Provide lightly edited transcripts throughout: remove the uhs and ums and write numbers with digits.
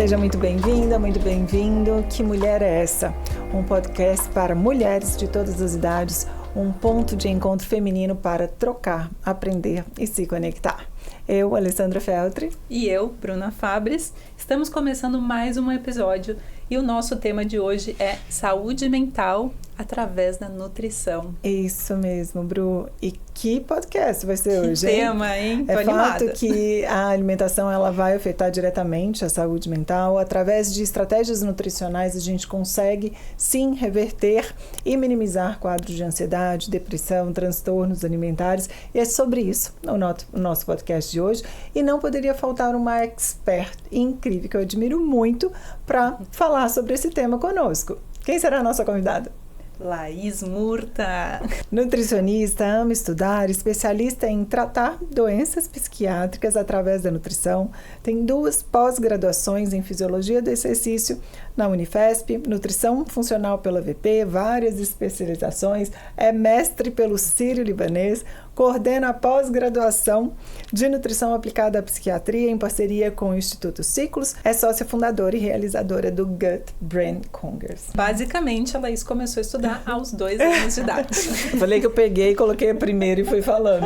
Seja muito bem-vinda, muito bem-vindo. Que Mulher é Essa? Um podcast para mulheres de todas as idades, um ponto de encontro feminino para trocar, aprender e se conectar. Eu, Alessandra Feltri. E eu, Bruna Fabris, estamos começando mais um episódio e o nosso tema de hoje é saúde mental através da nutrição. Isso mesmo, Bru. E que podcast vai ser hoje, hein? Que tema, hein? Tô animada. Fato que a alimentação ela vai afetar diretamente a saúde mental. Através de estratégias nutricionais, a gente consegue, sim, reverter e minimizar quadros de ansiedade, depressão, transtornos alimentares. E é sobre isso o nosso podcast de hoje. E não poderia faltar uma expert incrível, que eu admiro muito, para falar sobre esse tema conosco. Quem será a nossa convidada? Laís Murta. Nutricionista, ama estudar, especialista em tratar doenças psiquiátricas através da nutrição, tem 2 pós-graduações em Fisiologia do Exercício na Unifesp, Nutrição Funcional pela VP, várias especializações, é mestre pelo Sírio-Libanês, coordena a pós-graduação de Nutrição Aplicada à Psiquiatria em parceria com o Instituto Ciclos, é sócia fundadora e realizadora do Gut Brain Congress. Basicamente, a Laís começou a estudar aos 2 anos de idade. Eu falei que eu peguei, coloquei a primeira e fui falando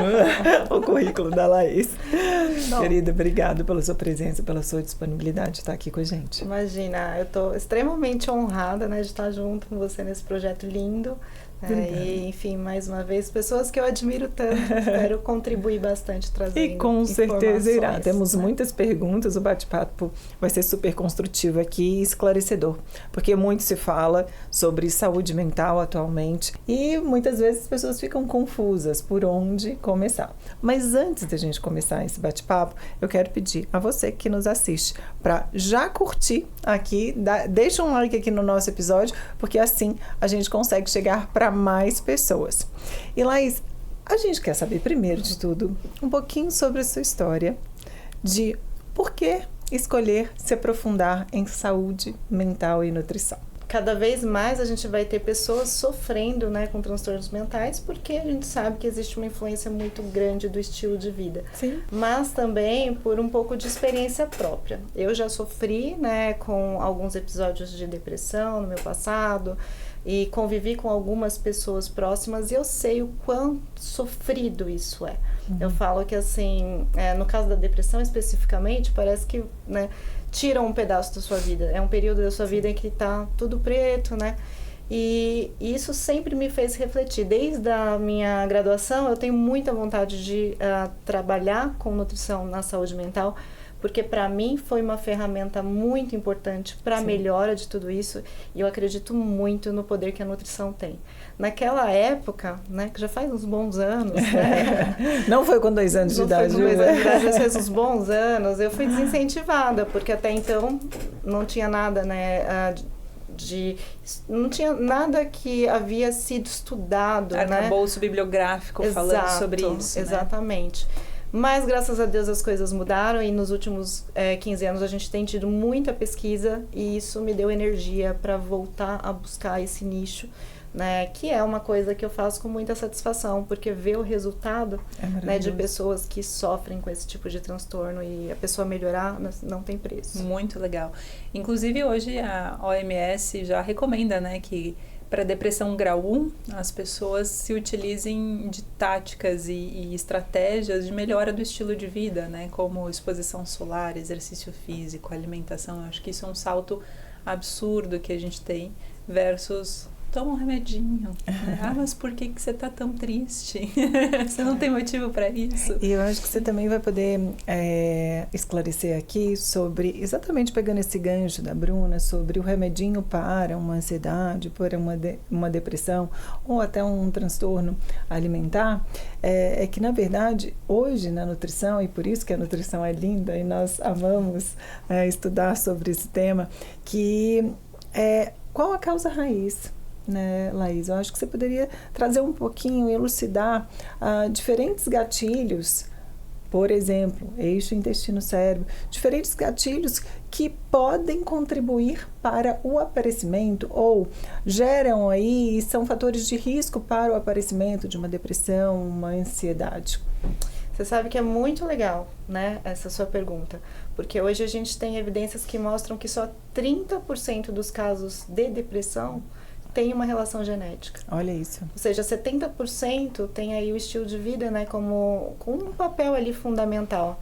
o currículo da Laís. Bom. Querida, obrigada pela sua presença, pela sua disponibilidade de estar aqui com a gente. Imagina, eu estou extremamente honrada, né, de estar junto com você nesse projeto lindo. E, enfim, mais uma vez, pessoas que eu admiro tanto, espero contribuir bastante trazendo e com certeza irá. Temos né? muitas perguntas, o bate-papo vai ser super construtivo aqui e esclarecedor, porque muito se fala sobre saúde mental atualmente e muitas vezes as pessoas ficam confusas por onde começar. Mas antes da gente começar esse bate-papo, eu quero pedir a você que nos assiste para já curtir aqui, deixa um like aqui no nosso episódio, porque assim a gente consegue chegar para mais pessoas. E Laís, a gente quer saber primeiro de tudo um pouquinho sobre a sua história de por que escolher se aprofundar em saúde mental e nutrição. Cada vez mais a gente vai ter pessoas sofrendo, né, com transtornos mentais, porque a gente sabe que existe uma influência muito grande do estilo de vida. Sim. Mas também por um pouco de experiência própria. Eu já sofri, né, com alguns episódios de depressão no meu passado, e convivi com algumas pessoas próximas e eu sei o quão sofrido isso é. Eu falo que assim, no caso da depressão especificamente, parece que, né, tiram um pedaço da sua vida. É um período da sua vida em que tá tudo preto, né? E isso sempre me fez refletir. Desde a minha graduação, eu tenho muita vontade de trabalhar com nutrição na saúde mental, porque para mim foi uma ferramenta muito importante para a melhora de tudo isso, e eu acredito muito no poder que a nutrição tem. Naquela época, né, que já faz uns bons anos, né? Não foi com 2 anos de idade. Não foi com 2 anos de idade, já faz uns bons anos. Eu fui desincentivada, porque até então não tinha nada, né, não tinha nada que havia sido estudado, né? Arcabouço bibliográfico falando sobre isso. Exatamente. Né? Mas, graças a Deus, as coisas mudaram e nos últimos 15 anos a gente tem tido muita pesquisa e isso me deu energia para voltar a buscar esse nicho, né, que é uma coisa que eu faço com muita satisfação, porque ver o resultado, né, de pessoas que sofrem com esse tipo de transtorno e a pessoa melhorar não tem preço. Muito legal. Inclusive, hoje a OMS já recomenda, né, que para depressão grau 1, as pessoas se utilizem de táticas e estratégias de melhora do estilo de vida, né? Como exposição solar, exercício físico, alimentação. Eu acho que isso é um salto absurdo que a gente tem versus toma um remedinho. Mas por que você tá tão triste? Você não tem motivo para isso? E eu acho que você também vai poder esclarecer aqui sobre, exatamente pegando esse gancho da Bruna, sobre o remedinho para uma ansiedade, para uma depressão ou até um transtorno alimentar, é que na verdade hoje na nutrição, e por isso que a nutrição é linda e nós amamos estudar sobre esse tema, que qual a causa raiz? Né, Laís? Eu acho que você poderia trazer um pouquinho, elucidar diferentes gatilhos, por exemplo, eixo intestino-cérebro, diferentes gatilhos que podem contribuir para o aparecimento ou geram aí e são fatores de risco para o aparecimento de uma depressão, uma ansiedade. Você Você sabe que é muito legal, né, essa sua pergunta, porque hoje a gente tem evidências que mostram que só 30% dos casos de depressão tem uma relação genética. Olha isso. Ou seja, 70% tem aí o estilo de vida, né, com um papel ali fundamental.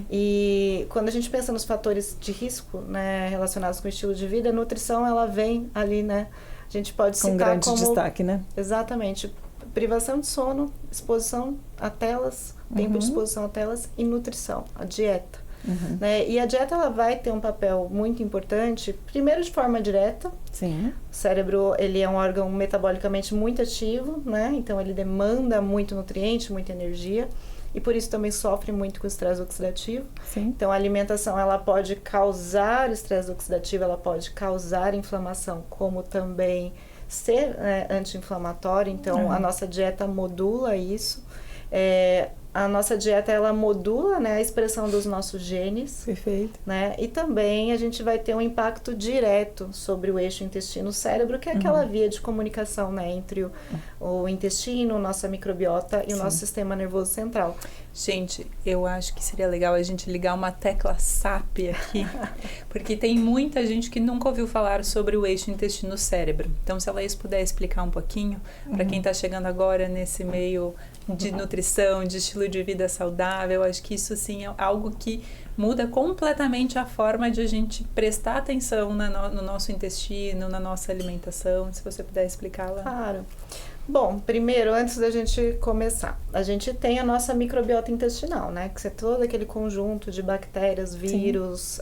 E quando a gente pensa nos fatores de risco, né, relacionados com o estilo de vida, a nutrição, ela vem ali, né, a gente pode citar com grande destaque, né? Exatamente. Privação de sono, exposição a telas, tempo de exposição a telas e nutrição, a dieta. Né? E a dieta, ela vai ter um papel muito importante, primeiro de forma direta. Sim. O cérebro, ele é um órgão metabolicamente muito ativo, né? Então ele demanda muito nutriente, muita energia, e por isso também sofre muito com estresse oxidativo. Sim. Então a alimentação, ela pode causar estresse oxidativo, ela pode causar inflamação, como também ser anti-inflamatório. Então a nossa dieta modula isso. A nossa dieta, ela modula, né, a expressão dos nossos genes. Perfeito. Né? E também a gente vai ter um impacto direto sobre o eixo intestino-cérebro, que é aquela via de comunicação, né, entre o intestino, nossa microbiota e o nosso sistema nervoso central. Gente, eu acho que seria legal a gente ligar uma tecla SAP aqui, porque tem muita gente que nunca ouviu falar sobre o eixo intestino-cérebro. Então, se a Laís puder explicar um pouquinho, para quem está chegando agora nesse meio de nutrição, de estilo de vida saudável, acho que isso sim é algo que muda completamente a forma de a gente prestar atenção no nosso intestino, na nossa alimentação. Se você puder explicar lá. Claro. Bom, primeiro, antes da gente começar, a gente tem a nossa microbiota intestinal, né? Que é todo aquele conjunto de bactérias, vírus,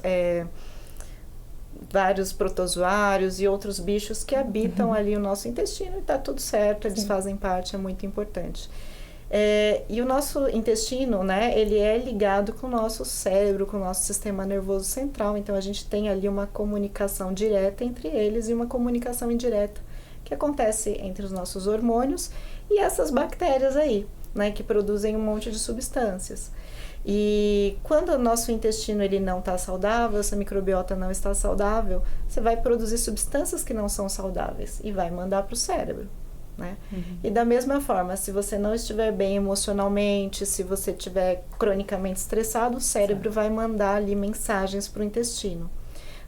vários protozoários e outros bichos que habitam ali o nosso intestino, e tá tudo certo, eles fazem parte, é muito importante. E o nosso intestino, né, ele é ligado com o nosso cérebro, com o nosso sistema nervoso central, então a gente tem ali uma comunicação direta entre eles e uma comunicação indireta que acontece entre os nossos hormônios e essas bactérias aí, né, que produzem um monte de substâncias. E quando o nosso intestino ele não está saudável, essa microbiota não está saudável, você vai produzir substâncias que não são saudáveis e vai mandar para o cérebro. Né? E da mesma forma, se você não estiver bem emocionalmente, se você estiver cronicamente estressado, o cérebro vai mandar ali mensagens para o intestino.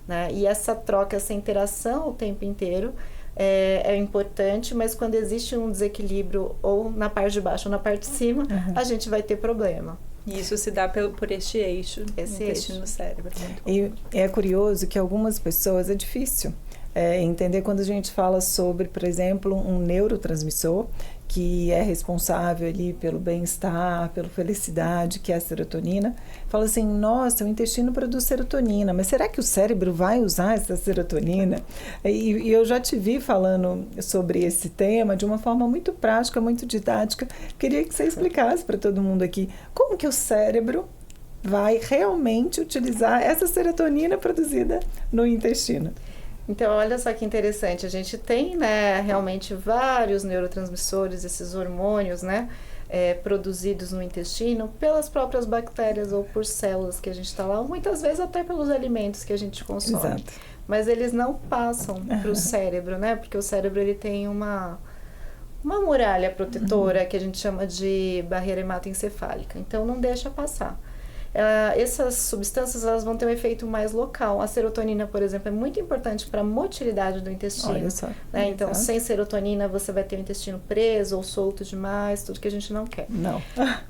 Né? E essa troca, essa interação o tempo inteiro é importante, mas quando existe um desequilíbrio ou na parte de baixo ou na parte de cima, a gente vai ter problema. E isso se dá por este eixo, intestino-cérebro. E é curioso que algumas pessoas, é difícil entender quando a gente fala sobre, por exemplo, um neurotransmissor que é responsável ali pelo bem-estar, pela felicidade, que é a serotonina. Fala assim, nossa, o intestino produz serotonina, mas será que o cérebro vai usar essa serotonina? E eu já te vi falando sobre esse tema de uma forma muito prática, muito didática. Queria que você explicasse para todo mundo aqui como que o cérebro vai realmente utilizar essa serotonina produzida no intestino. Então, olha só que interessante, a gente tem, né, realmente vários neurotransmissores, esses hormônios, né, produzidos no intestino pelas próprias bactérias ou por células que a gente está lá, ou muitas vezes até pelos alimentos que a gente consome. Exato. Mas eles não passam para o cérebro, né, porque o cérebro ele tem uma muralha protetora que a gente chama de barreira hematoencefálica, então não deixa passar. Essas substâncias elas vão ter um efeito mais local. A serotonina, por exemplo, é muito importante para a motilidade do intestino. Olha só. Né? Então, sem serotonina, você vai ter o intestino preso ou solto demais, tudo que a gente não quer. Não.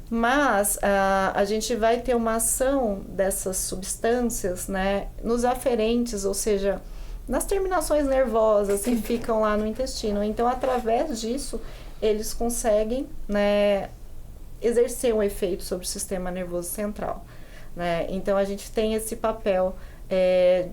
Mas a gente vai ter uma ação dessas substâncias, né, nos aferentes, ou seja, nas terminações nervosas que ficam lá no intestino. Então, através disso, eles conseguem, né, exercer um efeito sobre o sistema nervoso central, né? Então a gente tem esse papel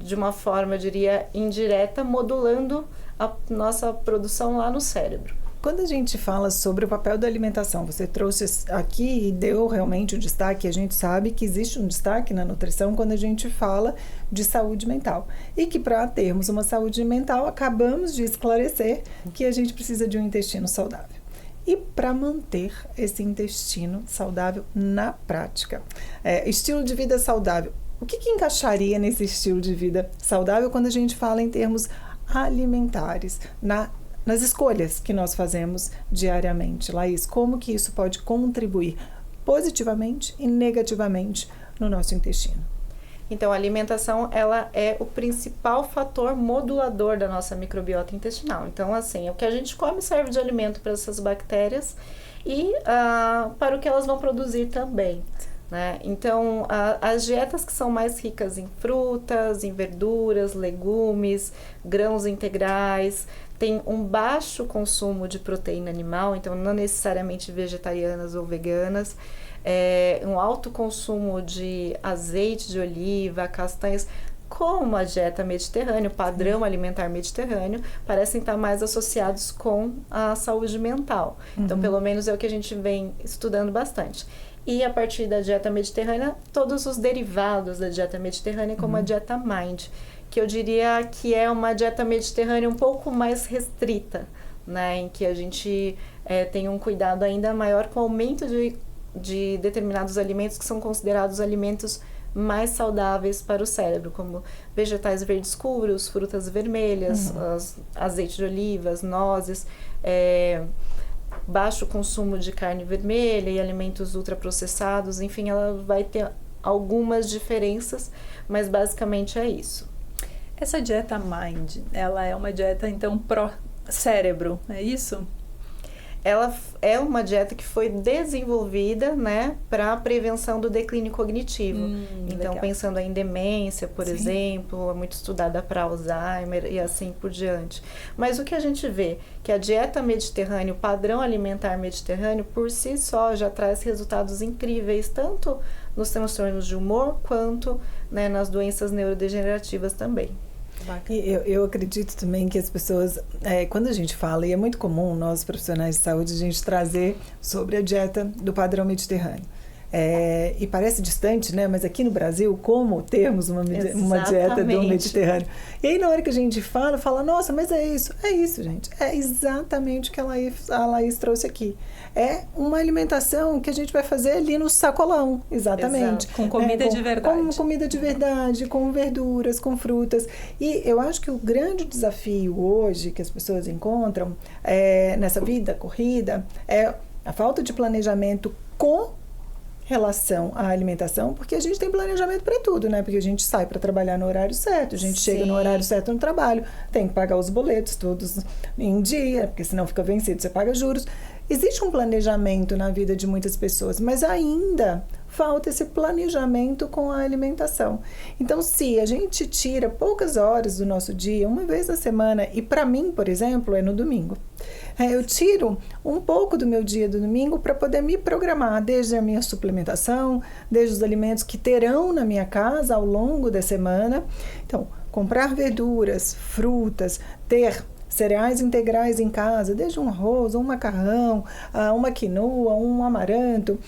de uma forma, eu diria, indireta, modulando a nossa produção lá no cérebro. Quando a gente fala sobre o papel da alimentação, você trouxe aqui e deu realmente o destaque, a gente sabe que existe um destaque na nutrição quando a gente fala de saúde mental. E que para termos uma saúde mental, acabamos de esclarecer que a gente precisa de um intestino saudável. E para manter esse intestino saudável na prática. Estilo de vida saudável. O que encaixaria nesse estilo de vida saudável quando a gente fala em termos alimentares, nas escolhas que nós fazemos diariamente? Laís, como que isso pode contribuir positivamente e negativamente no nosso intestino. Então, a alimentação, ela é o principal fator modulador da nossa microbiota intestinal. Então, assim, o que a gente come serve de alimento para essas bactérias e para o que elas vão produzir também, né? Então, as dietas que são mais ricas em frutas, em verduras, legumes, grãos integrais, tem um baixo consumo de proteína animal, então não necessariamente vegetarianas ou veganas, um alto consumo de azeite de oliva, castanhas, como a dieta mediterrânea, o padrão alimentar mediterrâneo, parecem estar mais associados com a saúde mental. Então, pelo menos é o que a gente vem estudando bastante. E a partir da dieta mediterrânea, todos os derivados da dieta mediterrânea, como a dieta Mind, que eu diria que é uma dieta mediterrânea um pouco mais restrita, né? Em que a gente tem um cuidado ainda maior com o aumento de determinados alimentos que são considerados alimentos mais saudáveis para o cérebro, como vegetais verdes escuros, frutas vermelhas, azeite de olivas, nozes, baixo consumo de carne vermelha e alimentos ultraprocessados, enfim, ela vai ter algumas diferenças, mas basicamente é isso. Essa dieta Mind, ela é uma dieta, então, pró-cérebro, é isso? Ela é uma dieta que foi desenvolvida, né, para a prevenção do declínio cognitivo. Então, legal. Pensando em demência, por exemplo, é muito estudada para Alzheimer e assim por diante. Mas o que a gente vê? Que a dieta mediterrânea, o padrão alimentar mediterrâneo, por si só, já traz resultados incríveis, tanto nos transtornos de humor, quanto, né, nas doenças neurodegenerativas também. E eu acredito também que as pessoas, quando a gente fala, e é muito comum nós profissionais de saúde, a gente trazer sobre a dieta do padrão mediterrâneo. E parece distante, né? Mas aqui no Brasil, como termos uma dieta do Mediterrâneo? E aí, na hora que a gente fala, nossa, mas é isso. É isso, gente. É exatamente o que a Laís trouxe aqui. É uma alimentação que a gente vai fazer ali no sacolão, exatamente. Exato. Com comida de verdade. Com comida de verdade, com verduras, com frutas. E eu acho que o grande desafio hoje que as pessoas encontram nessa vida corrida é a falta de planejamento com relação à alimentação, porque a gente tem planejamento para tudo, né? Porque a gente sai para trabalhar no horário certo, a gente chega no horário certo no trabalho, tem que pagar os boletos todos em dia, porque senão fica vencido, você paga juros. Existe um planejamento na vida de muitas pessoas, mas ainda falta esse planejamento com a alimentação. Então, se a gente tira poucas horas do nosso dia, uma vez na semana, e para mim, por exemplo, é no domingo, eu tiro um pouco do meu dia do domingo para poder me programar, desde a minha suplementação, desde os alimentos que terão na minha casa ao longo da semana. Então, comprar verduras, frutas, ter cereais integrais em casa, desde um arroz, um macarrão, uma quinoa, um amaranto,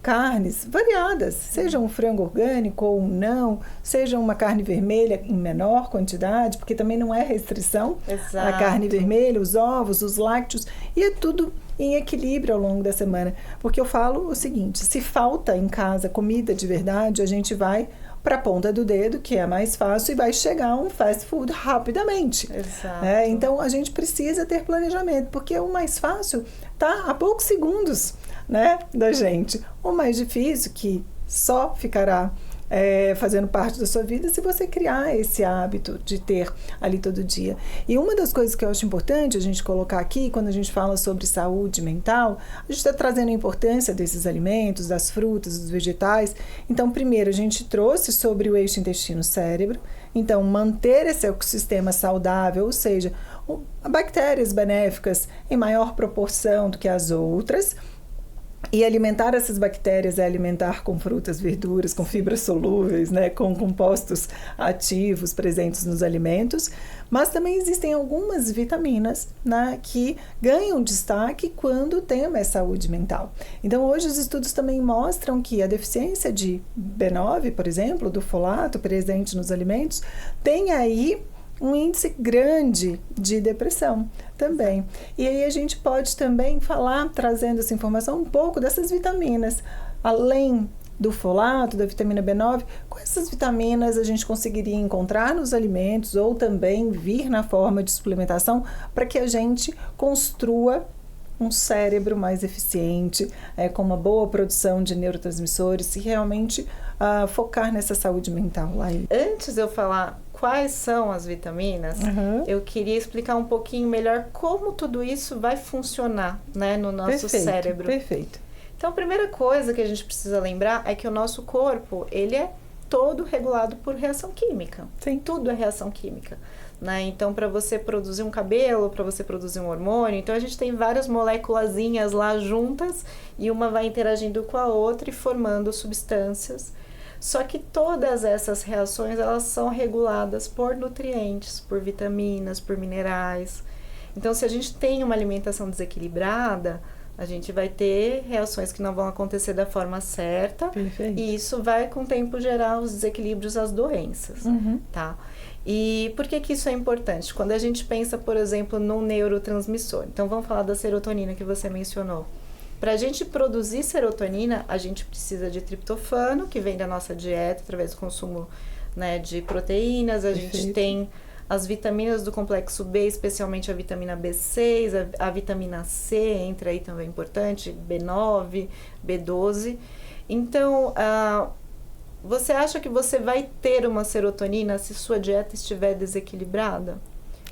carnes variadas, seja um frango orgânico ou não, seja uma carne vermelha em menor quantidade, porque também não é restrição. Exato. A carne vermelha, os ovos, os lácteos, e é tudo em equilíbrio ao longo da semana. Porque eu falo o seguinte, se falta em casa comida de verdade, a gente vai para a ponta do dedo, que é mais fácil, e vai chegar um fast food rapidamente. Exato. Então, a gente precisa ter planejamento, porque o mais fácil está a poucos segundos, né, da gente. O mais difícil, que só ficará fazendo parte da sua vida se você criar esse hábito de ter ali todo dia. E uma das coisas que eu acho importante a gente colocar aqui, quando a gente fala sobre saúde mental, a gente está trazendo a importância desses alimentos, das frutas, dos vegetais. Então, primeiro, a gente trouxe sobre o eixo intestino-cérebro. Então, manter esse ecossistema saudável, ou seja, bactérias benéficas em maior proporção do que as outras. E alimentar essas bactérias é alimentar com frutas, verduras, com fibras solúveis, né, com compostos ativos presentes nos alimentos. Mas também existem algumas vitaminas, né, que ganham destaque quando tem mais saúde mental. Então, hoje os estudos também mostram que a deficiência de B9, por exemplo, do folato presente nos alimentos, tem aí um índice grande de depressão também. E aí a gente pode também falar, trazendo essa informação, um pouco dessas vitaminas. Além do folato, da vitamina B9, quais essas vitaminas a gente conseguiria encontrar nos alimentos ou também vir na forma de suplementação para que a gente construa um cérebro mais eficiente, com uma boa produção de neurotransmissores e realmente focar nessa saúde mental, Laís. Antes de eu falar quais são as vitaminas, eu queria explicar um pouquinho melhor como tudo isso vai funcionar, né, no nosso cérebro. Perfeito. Então, a primeira coisa que a gente precisa lembrar é que o nosso corpo, ele é todo regulado por reação química. Sim. Tudo é reação química, né? Então, para você produzir um cabelo, para você produzir um hormônio, então a gente tem várias moléculazinhas lá juntas e uma vai interagindo com a outra e formando substâncias. Só que todas essas reações, elas são reguladas por nutrientes, por vitaminas, por minerais. Então, se a gente tem uma alimentação desequilibrada, a gente vai ter reações que não vão acontecer da forma certa. Perfeito. E isso vai, com o tempo, gerar os desequilíbrios, as doenças, tá? E por que isso é importante? Quando a gente pensa, por exemplo, num neurotransmissor. Então, vamos falar da serotonina que você mencionou. Para a gente produzir serotonina, a gente precisa de triptofano, que vem da nossa dieta, através do consumo, né, de proteínas. A gente tem as vitaminas do complexo B, especialmente a vitamina B6, a vitamina C, entra aí também importante, B9, B12. Então, você acha que você vai ter uma serotonina se sua dieta estiver desequilibrada?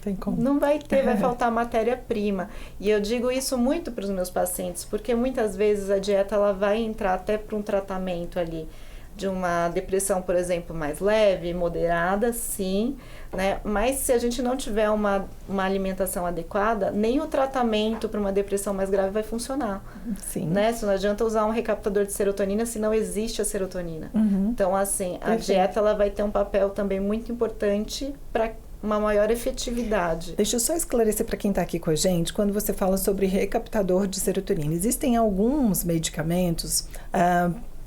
Tem como. Não vai ter, vai faltar matéria-prima. E eu digo isso muito para os meus pacientes, porque muitas vezes a dieta ela vai entrar até para um tratamento ali de uma depressão, por exemplo, mais leve, moderada, sim, né? Mas se a gente não tiver uma alimentação adequada, nem o tratamento para uma depressão mais grave vai funcionar. Sim. Né? Se não adianta usar um recaptador de serotonina se não existe a serotonina. Então, assim, a dieta ela vai ter um papel também muito importante para uma maior efetividade. Deixa eu só esclarecer para quem está aqui com a gente, quando você fala sobre recaptador de serotonina. Existem alguns medicamentos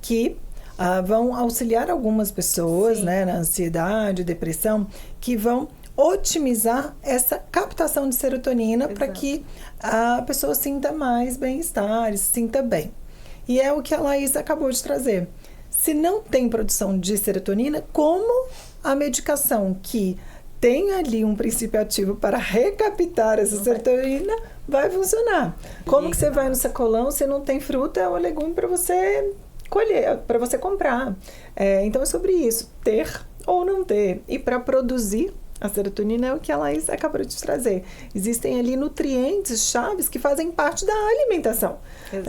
que vão auxiliar algumas pessoas, né, na ansiedade, depressão, que vão otimizar essa captação de serotonina para que a pessoa sinta mais bem-estar, se sinta bem. E é o que a Laís acabou de trazer. Se não tem produção de serotonina, como a medicação que tem ali um princípio ativo para recaptar essa serotonina vai funcionar? Como que você vai no sacolão se não tem fruta ou legume para você colher, para você comprar? Então é sobre isso, ter ou não ter. E para produzir a serotonina é o que a Laís acabou de trazer. Existem ali nutrientes chaves que fazem parte da alimentação.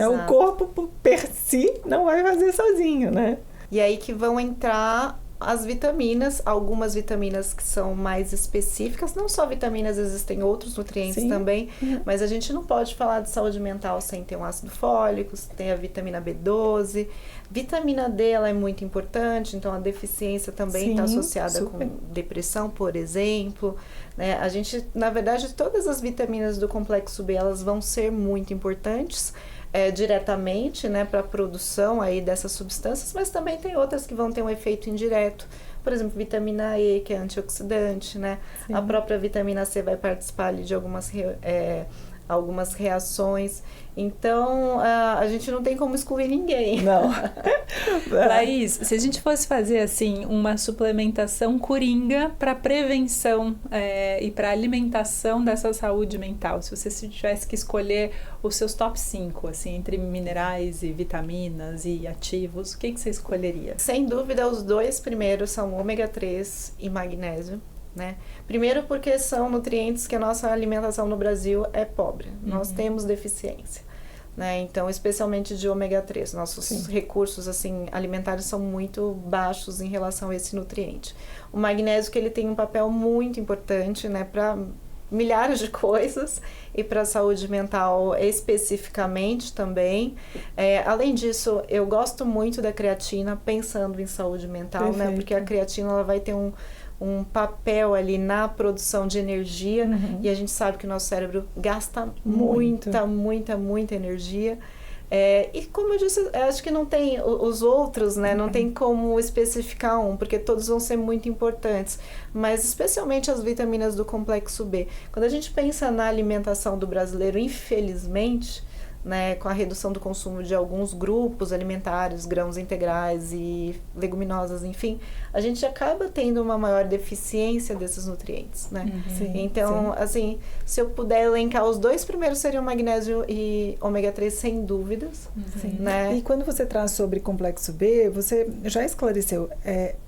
O corpo per si não vai fazer sozinho, né? E aí que vão entrar as vitaminas, algumas vitaminas que são mais específicas, não só vitaminas, existem outros nutrientes também, mas a gente não pode falar de saúde mental sem ter um ácido fólico, tem a vitamina B12, vitamina D ela é muito importante, então a deficiência também está associada com depressão, por exemplo, né? A gente, na verdade, todas as vitaminas do complexo B, elas vão ser muito importantes, diretamente, né, para a produção aí dessas substâncias, mas também tem outras que vão ter um efeito indireto. Por exemplo, vitamina E, que é antioxidante, né? Sim. A própria vitamina C vai participar ali de algumas reações. Então, a gente não tem como excluir ninguém. Não. Laís, se a gente fosse fazer, assim, uma suplementação coringa para prevenção e para alimentação dessa saúde mental, se você tivesse que escolher os seus top 5, assim, entre minerais e vitaminas e ativos, o que você escolheria? Sem dúvida, os dois primeiros são ômega 3 e magnésio. Né? Primeiro porque são nutrientes que a nossa alimentação no Brasil é pobre, nós temos deficiência, né? Então, especialmente de ômega 3, nossos recursos assim, alimentares são muito baixos em relação a esse nutriente. O magnésio que ele tem um papel muito importante, né, para milhares de coisas e para a saúde mental especificamente também. Além disso, eu gosto muito da creatina pensando em saúde mental, né? Porque a creatina ela vai ter um papel ali na produção de energia e a gente sabe que o nosso cérebro gasta muita energia. E como eu disse, acho que não tem os outros, né? Não tem como especificar um, porque todos vão ser muito importantes, mas especialmente as vitaminas do complexo B. Quando a gente pensa na alimentação do brasileiro, infelizmente, né, com a redução do consumo de alguns grupos alimentares, grãos integrais e leguminosas, enfim, a gente acaba tendo uma maior deficiência desses nutrientes, né? Sim, então, assim, se eu puder elencar, os 2 primeiros seriam magnésio e ômega 3, sem dúvidas, né? E quando você traz sobre complexo B, você já esclareceu,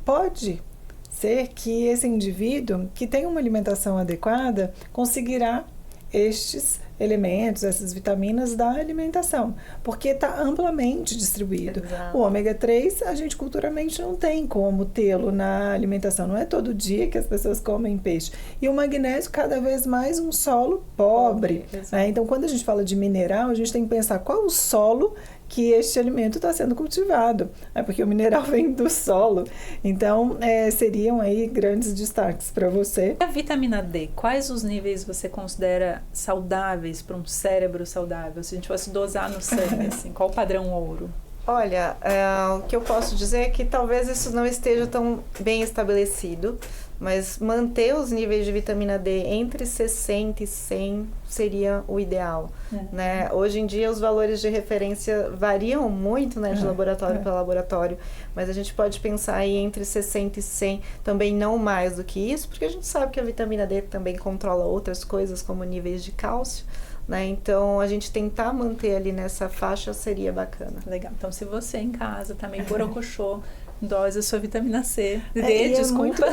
pode ser que esse indivíduo que tem uma alimentação adequada conseguirá estes elementos, essas vitaminas da alimentação, porque está amplamente distribuído. Exato. O ômega 3, a gente culturalmente não tem como tê-lo na alimentação, não é todo dia que as pessoas comem peixe. E o magnésio, cada vez mais, um solo pobre. Né? Então, quando a gente fala de mineral, a gente tem que pensar qual o solo que este alimento está sendo cultivado, porque o mineral vem do solo. Então, seriam aí grandes destaques para você. A vitamina D, quais os níveis você considera saudáveis para um cérebro saudável? Se a gente fosse dosar no sangue, assim, qual o padrão ouro? Olha, o que eu posso dizer é que talvez isso não esteja tão bem estabelecido, mas manter os níveis de vitamina D entre 60 e 100 seria o ideal, né? Hoje em dia os valores de referência variam muito, né, de laboratório para laboratório, mas a gente pode pensar aí entre 60 e 100, também não mais do que isso, porque a gente sabe que a vitamina D também controla outras coisas, como níveis de cálcio, né? Então, a gente tentar manter ali nessa faixa seria bacana. Legal. Então, se você em casa tá meio borocochô, dose a sua vitamina C. Desculpa.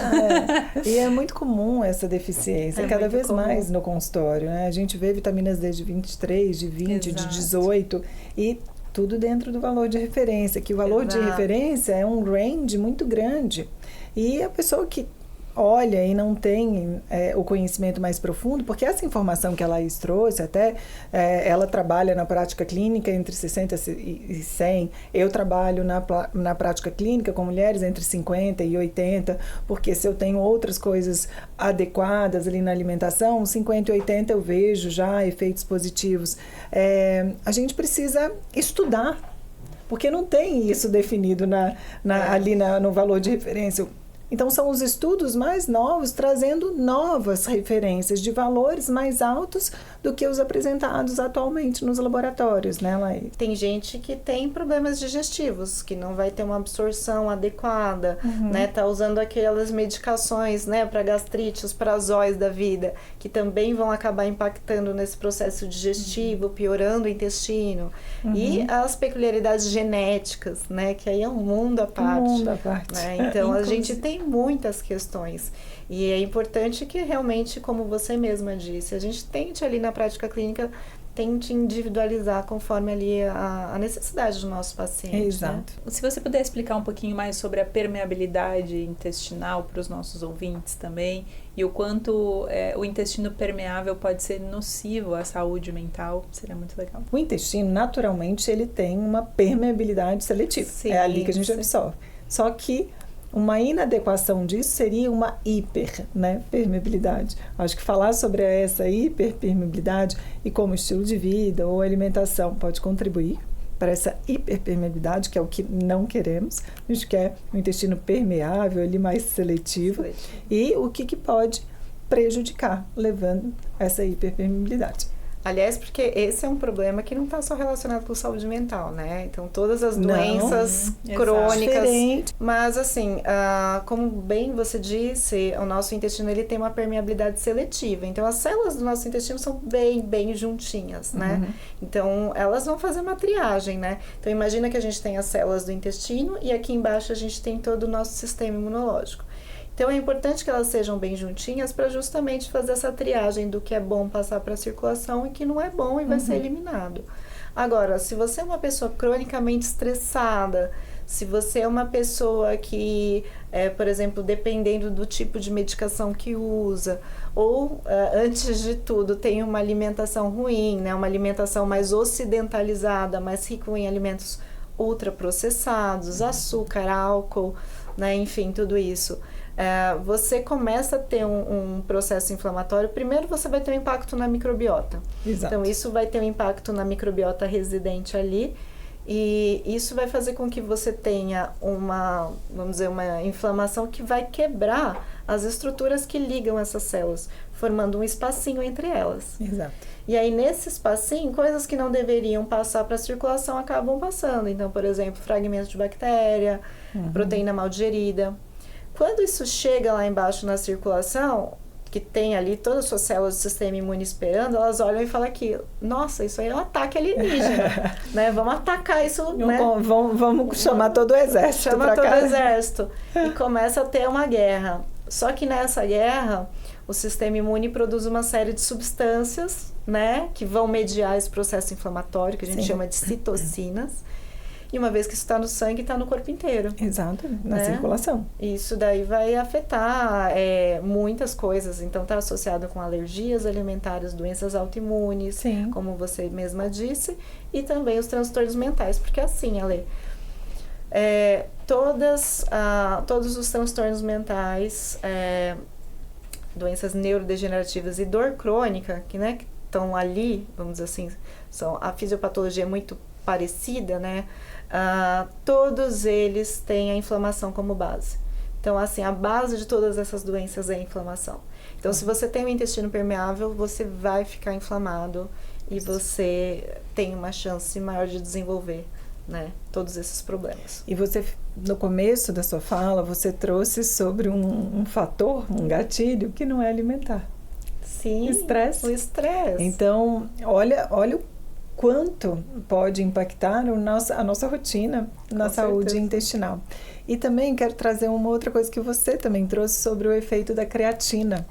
E é muito comum essa deficiência, cada vez comum. Mais no consultório, né? A gente vê vitaminas D de 23, de 20, Exato. De 18 e tudo dentro do valor de referência, que o valor Exato. De referência é um range muito grande. E a pessoa que olha e não tem o conhecimento mais profundo, porque essa informação que a Laís trouxe, até ela trabalha na prática clínica entre 60 e 100, eu trabalho na prática clínica com mulheres entre 50 e 80, porque se eu tenho outras coisas adequadas ali na alimentação, 50 e 80 eu vejo já efeitos positivos. A gente precisa estudar, porque não tem isso definido ali no valor de referência. Então, são os estudos mais novos trazendo novas referências de valores mais altos do que os apresentados atualmente nos laboratórios, né, Laís? Tem gente que tem problemas digestivos, que não vai ter uma absorção adequada, né? Tá usando aquelas medicações, né, para gastrite, os prazóis da vida, que também vão acabar impactando nesse processo digestivo, piorando o intestino. E as peculiaridades genéticas, né, que aí é um mundo à parte. Um mundo à parte. Né? Então, a gente tem muitas questões e é importante que realmente, como você mesma disse, a gente tente ali na prática clínica, tente individualizar conforme ali a necessidade do nosso paciente. Exato. Né? Se você puder explicar um pouquinho mais sobre a permeabilidade intestinal para os nossos ouvintes também, e o quanto o intestino permeável pode ser nocivo à saúde mental, seria muito legal. O intestino, naturalmente, ele tem uma permeabilidade seletiva. Sim, é ali que a gente absorve. Só que uma inadequação disso seria uma hiperpermeabilidade. Acho que falar sobre essa hiperpermeabilidade e como estilo de vida ou alimentação pode contribuir para essa hiperpermeabilidade, que é o que não queremos. A gente quer um intestino permeável, ali mais seletivo. E o que pode prejudicar, levando essa hiperpermeabilidade. Aliás, porque esse é um problema que não está só relacionado com saúde mental, né? Então, todas as doenças crônicas. Diferente. Mas, assim, como bem você disse, o nosso intestino ele tem uma permeabilidade seletiva. Então, as células do nosso intestino são bem juntinhas, né? Então, elas vão fazer uma triagem, né? Então, imagina que a gente tem as células do intestino e aqui embaixo a gente tem todo o nosso sistema imunológico. Então, é importante que elas sejam bem juntinhas para justamente fazer essa triagem do que é bom passar para a circulação e que não é bom e vai ser eliminado. Agora, se você é uma pessoa cronicamente estressada, se você é uma pessoa que, por exemplo, dependendo do tipo de medicação que usa, ou, antes de tudo, tem uma alimentação ruim, né? Uma alimentação mais ocidentalizada, mais rica em alimentos ultraprocessados, açúcar, álcool, né? Enfim, tudo isso. Você começa a ter um processo inflamatório. Primeiro você vai ter um impacto na microbiota. Exato. Então isso vai ter um impacto na microbiota residente ali e isso vai fazer com que você tenha uma inflamação que vai quebrar as estruturas que ligam essas células, formando um espacinho entre elas. Exato. E aí, nesse espacinho, coisas que não deveriam passar para a circulação acabam passando. Então, por exemplo, fragmentos de bactéria, proteína mal digerida. Quando isso chega lá embaixo na circulação, que tem ali todas as suas células do sistema imune esperando, elas olham e falam aqui, nossa, isso aí é um ataque alienígena, né? Vamos atacar isso, né? Vamos chamar todo o exército Chama todo cá. o exército. E começa a ter uma guerra. Só que nessa guerra, o sistema imune produz uma série de substâncias, né? Que vão mediar esse processo inflamatório, que a gente chama de citocinas. E uma vez que isso está no sangue, está no corpo inteiro. Exato, na né? circulação. Isso daí vai afetar muitas coisas. Então, está associado com alergias alimentares, doenças autoimunes, Sim. como você mesma disse, e também os transtornos mentais. Porque assim, Ale, todos os transtornos mentais, doenças neurodegenerativas e dor crônica, que estão ali, vamos dizer assim, a fisiopatologia é muito parecida, né? Todos eles têm a inflamação como base. Então, assim, a base de todas essas doenças é a inflamação. Então, se você tem um intestino permeável, você vai ficar inflamado e você tem uma chance maior de desenvolver, né, todos esses problemas. E você, no começo da sua fala, você trouxe sobre um fator, um gatilho, que não é alimentar. Sim, Estresse. o estresse. Então, olha o quanto pode impactar a nossa rotina na saúde intestinal. E também quero trazer uma outra coisa que você também trouxe sobre o efeito da creatina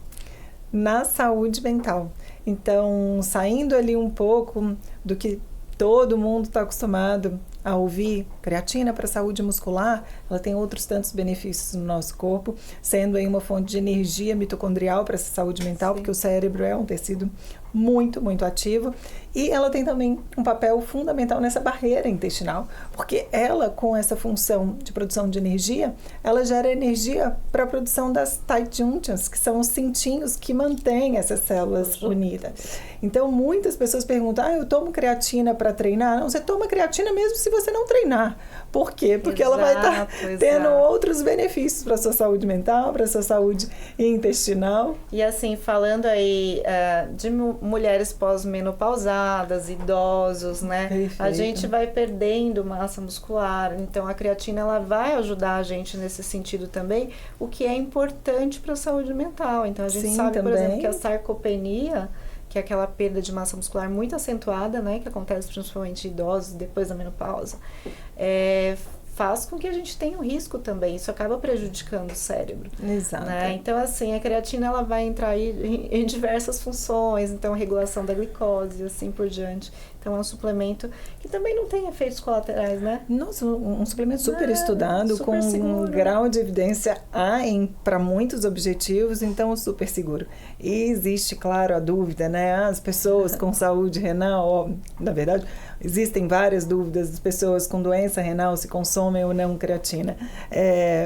na saúde mental. Então, saindo ali um pouco do que todo mundo está acostumado a ouvir, creatina para a saúde muscular, ela tem outros tantos benefícios no nosso corpo, sendo aí uma fonte de energia mitocondrial para essa saúde mental, porque o cérebro é um tecido muito, muito ativo, e ela tem também um papel fundamental nessa barreira intestinal, porque ela, com essa função de produção de energia, ela gera energia para a produção das tight junctions, que são os cintinhos que mantêm essas células unidas. Então, muitas pessoas perguntam, eu tomo creatina para treinar? Não, você toma creatina mesmo se você não treinar. Por quê? Porque ela vai estar tendo outros benefícios para a sua saúde mental, para a sua saúde intestinal. E assim, falando aí de mulheres pós-menopausadas, idosos, né? Perfeito. A gente vai perdendo massa muscular, então a creatina ela vai ajudar a gente nesse sentido também, o que é importante para a saúde mental. Então a gente sabe, por exemplo, que a sarcopenia, que é aquela perda de massa muscular muito acentuada, né, que acontece principalmente em idosos depois da menopausa, faz com que a gente tenha um risco também. Isso acaba prejudicando o cérebro. Exato. Né? Então, assim, a creatina ela vai entrar aí em diversas funções, então regulação da glicose, assim por diante. Então, é um suplemento que também não tem efeitos colaterais, né? Nossa, um suplemento super estudado, super com seguro. um grau de evidência A para muitos objetivos, então super seguro. E existe, claro, a dúvida, né? As pessoas com saúde renal, na verdade, existem várias dúvidas das pessoas com doença renal se consomem ou não creatina.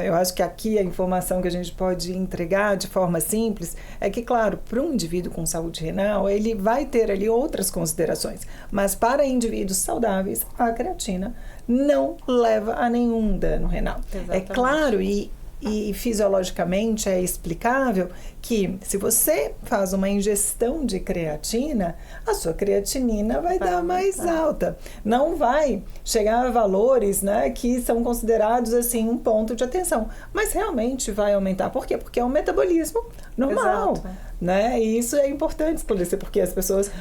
Eu acho que aqui a informação que a gente pode entregar de forma simples é que, claro, para um indivíduo com saúde renal, ele vai ter ali outras considerações, mas para indivíduos saudáveis, a creatina não leva a nenhum dano renal. Exatamente. É claro, e fisiologicamente é explicável que se você faz uma ingestão de creatina, a sua creatinina vai dar mais alta. Não vai chegar a valores, né, que são considerados assim um ponto de atenção, mas realmente vai aumentar. Por quê? Porque é um metabolismo normal. Exato. Né? E isso é importante esclarecer, porque as pessoas,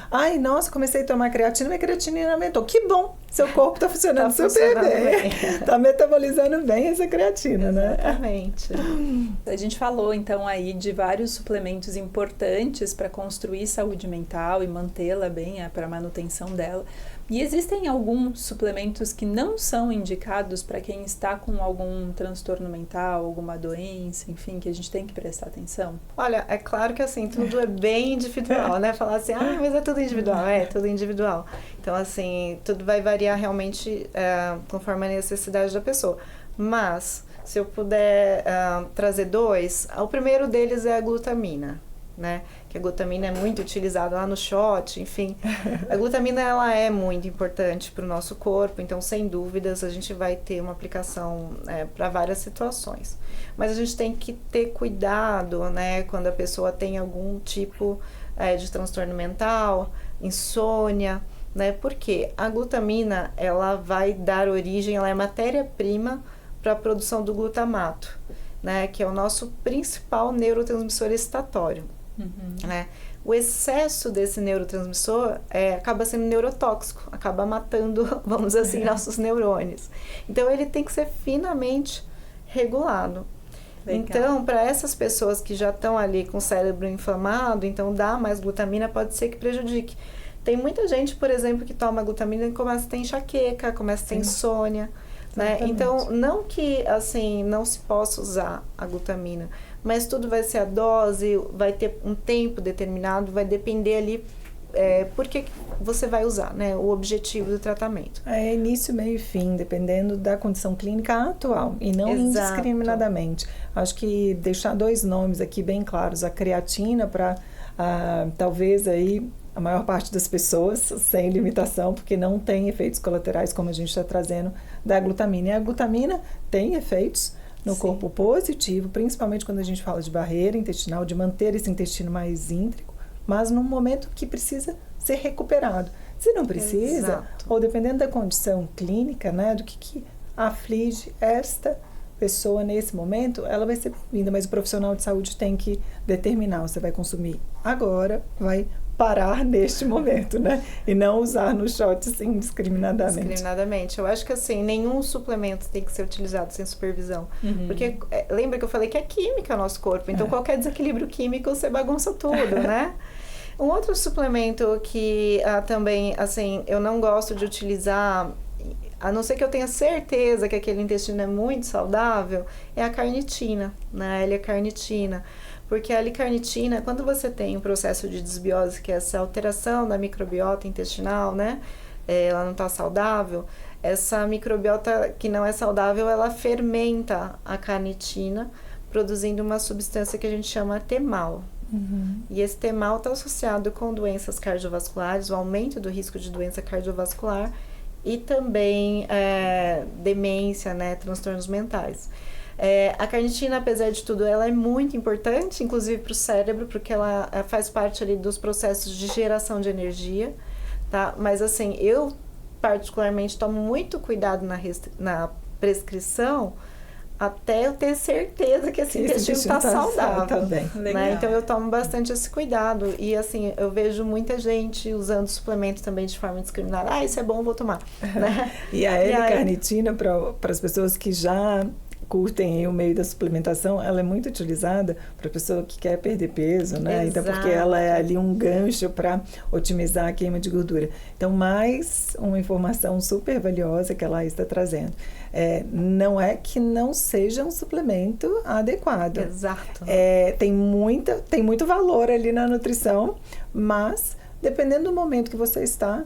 nossa, comecei a tomar creatina, minha creatinina aumentou. Que bom, seu corpo está funcionando super bem. Está metabolizando bem essa creatina, né? Exatamente. A gente falou então aí de vários suplementos importantes para construir saúde mental e mantê-la bem, para a manutenção dela. E existem alguns suplementos que não são indicados para quem está com algum transtorno mental, alguma doença, enfim, que a gente tem que prestar atenção? Olha, é claro que assim, tudo é bem individual, né? Falar assim, mas é tudo individual. É, tudo individual. Então, assim, tudo vai variar realmente conforme a necessidade da pessoa. Mas, se eu puder trazer dois, o primeiro deles é a glutamina. né? Que a glutamina é muito utilizada lá no shot, enfim. A glutamina, ela é muito importante para o nosso corpo, então, sem dúvidas, a gente vai ter uma aplicação para várias situações. Mas a gente tem que ter cuidado, né? Quando a pessoa tem algum tipo de transtorno mental, insônia, né? Porque a glutamina, ela vai dar origem, ela é matéria-prima para a produção do glutamato, né? Que é o nosso principal neurotransmissor excitatório, né? O excesso desse neurotransmissor acaba sendo neurotóxico, acaba matando, vamos dizer assim, nossos neurônios. Então, ele tem que ser finamente regulado. Legal. Então, para essas pessoas que já estão ali com o cérebro inflamado, então dar mais glutamina pode ser que prejudique. Tem muita gente, por exemplo, que toma glutamina e começa a ter enxaqueca, começa a ter insônia, né? Então, não que, assim, não se possa usar a glutamina, mas tudo vai ser a dose, vai ter um tempo determinado, vai depender ali por que você vai usar, né? O objetivo do tratamento. É início, meio e fim, dependendo da condição clínica atual e não indiscriminadamente. Acho que deixar 2 nomes aqui bem claros, a creatina para talvez aí a maior parte das pessoas sem limitação, porque não tem efeitos colaterais como a gente está trazendo da glutamina. E a glutamina tem efeitos no corpo positivo, principalmente quando a gente fala de barreira intestinal, de manter esse intestino mais íntegro, mas num momento que precisa ser recuperado. Se não precisa, ou dependendo da condição clínica, né, do que aflige esta pessoa nesse momento, ela vai ser bem-vinda, mas o profissional de saúde tem que determinar, você vai consumir agora, vai parar neste momento, né? E não usar no shot indiscriminadamente. Indiscriminadamente. Eu acho que, assim, nenhum suplemento tem que ser utilizado sem supervisão. Porque, lembra que eu falei que é química o nosso corpo, então qualquer desequilíbrio químico você bagunça tudo, né? Um outro suplemento que também, assim, eu não gosto de utilizar, a não ser que eu tenha certeza que aquele intestino é muito saudável, é a carnitina, né? A L-carnitina. Porque a L-carnitina, quando você tem um processo de desbiose, que é essa alteração da microbiota intestinal, né? Ela não está saudável, essa microbiota que não é saudável, ela fermenta a carnitina, produzindo uma substância que a gente chama temal. E esse temal está associado com doenças cardiovasculares, o aumento do risco de doença cardiovascular e também demência, né? Transtornos mentais. A carnitina, apesar de tudo, ela é muito importante, inclusive para o cérebro, porque ela faz parte ali dos processos de geração de energia, tá? Mas assim, eu particularmente tomo muito cuidado na prescrição, até eu ter certeza que esse intestino está saudável. Né? Então eu tomo bastante esse cuidado. E assim, eu vejo muita gente usando suplementos também de forma indiscriminada. Isso é bom, vou tomar. Né? E a L-carnitina, para as pessoas que já curtem o meio da suplementação, ela é muito utilizada para a pessoa que quer perder peso, né? Então, porque ela é ali um gancho para otimizar a queima de gordura. Então, mais uma informação super valiosa que ela está trazendo. Não é que não seja um suplemento adequado. Exato. Tem muito valor ali na nutrição, mas dependendo do momento que você está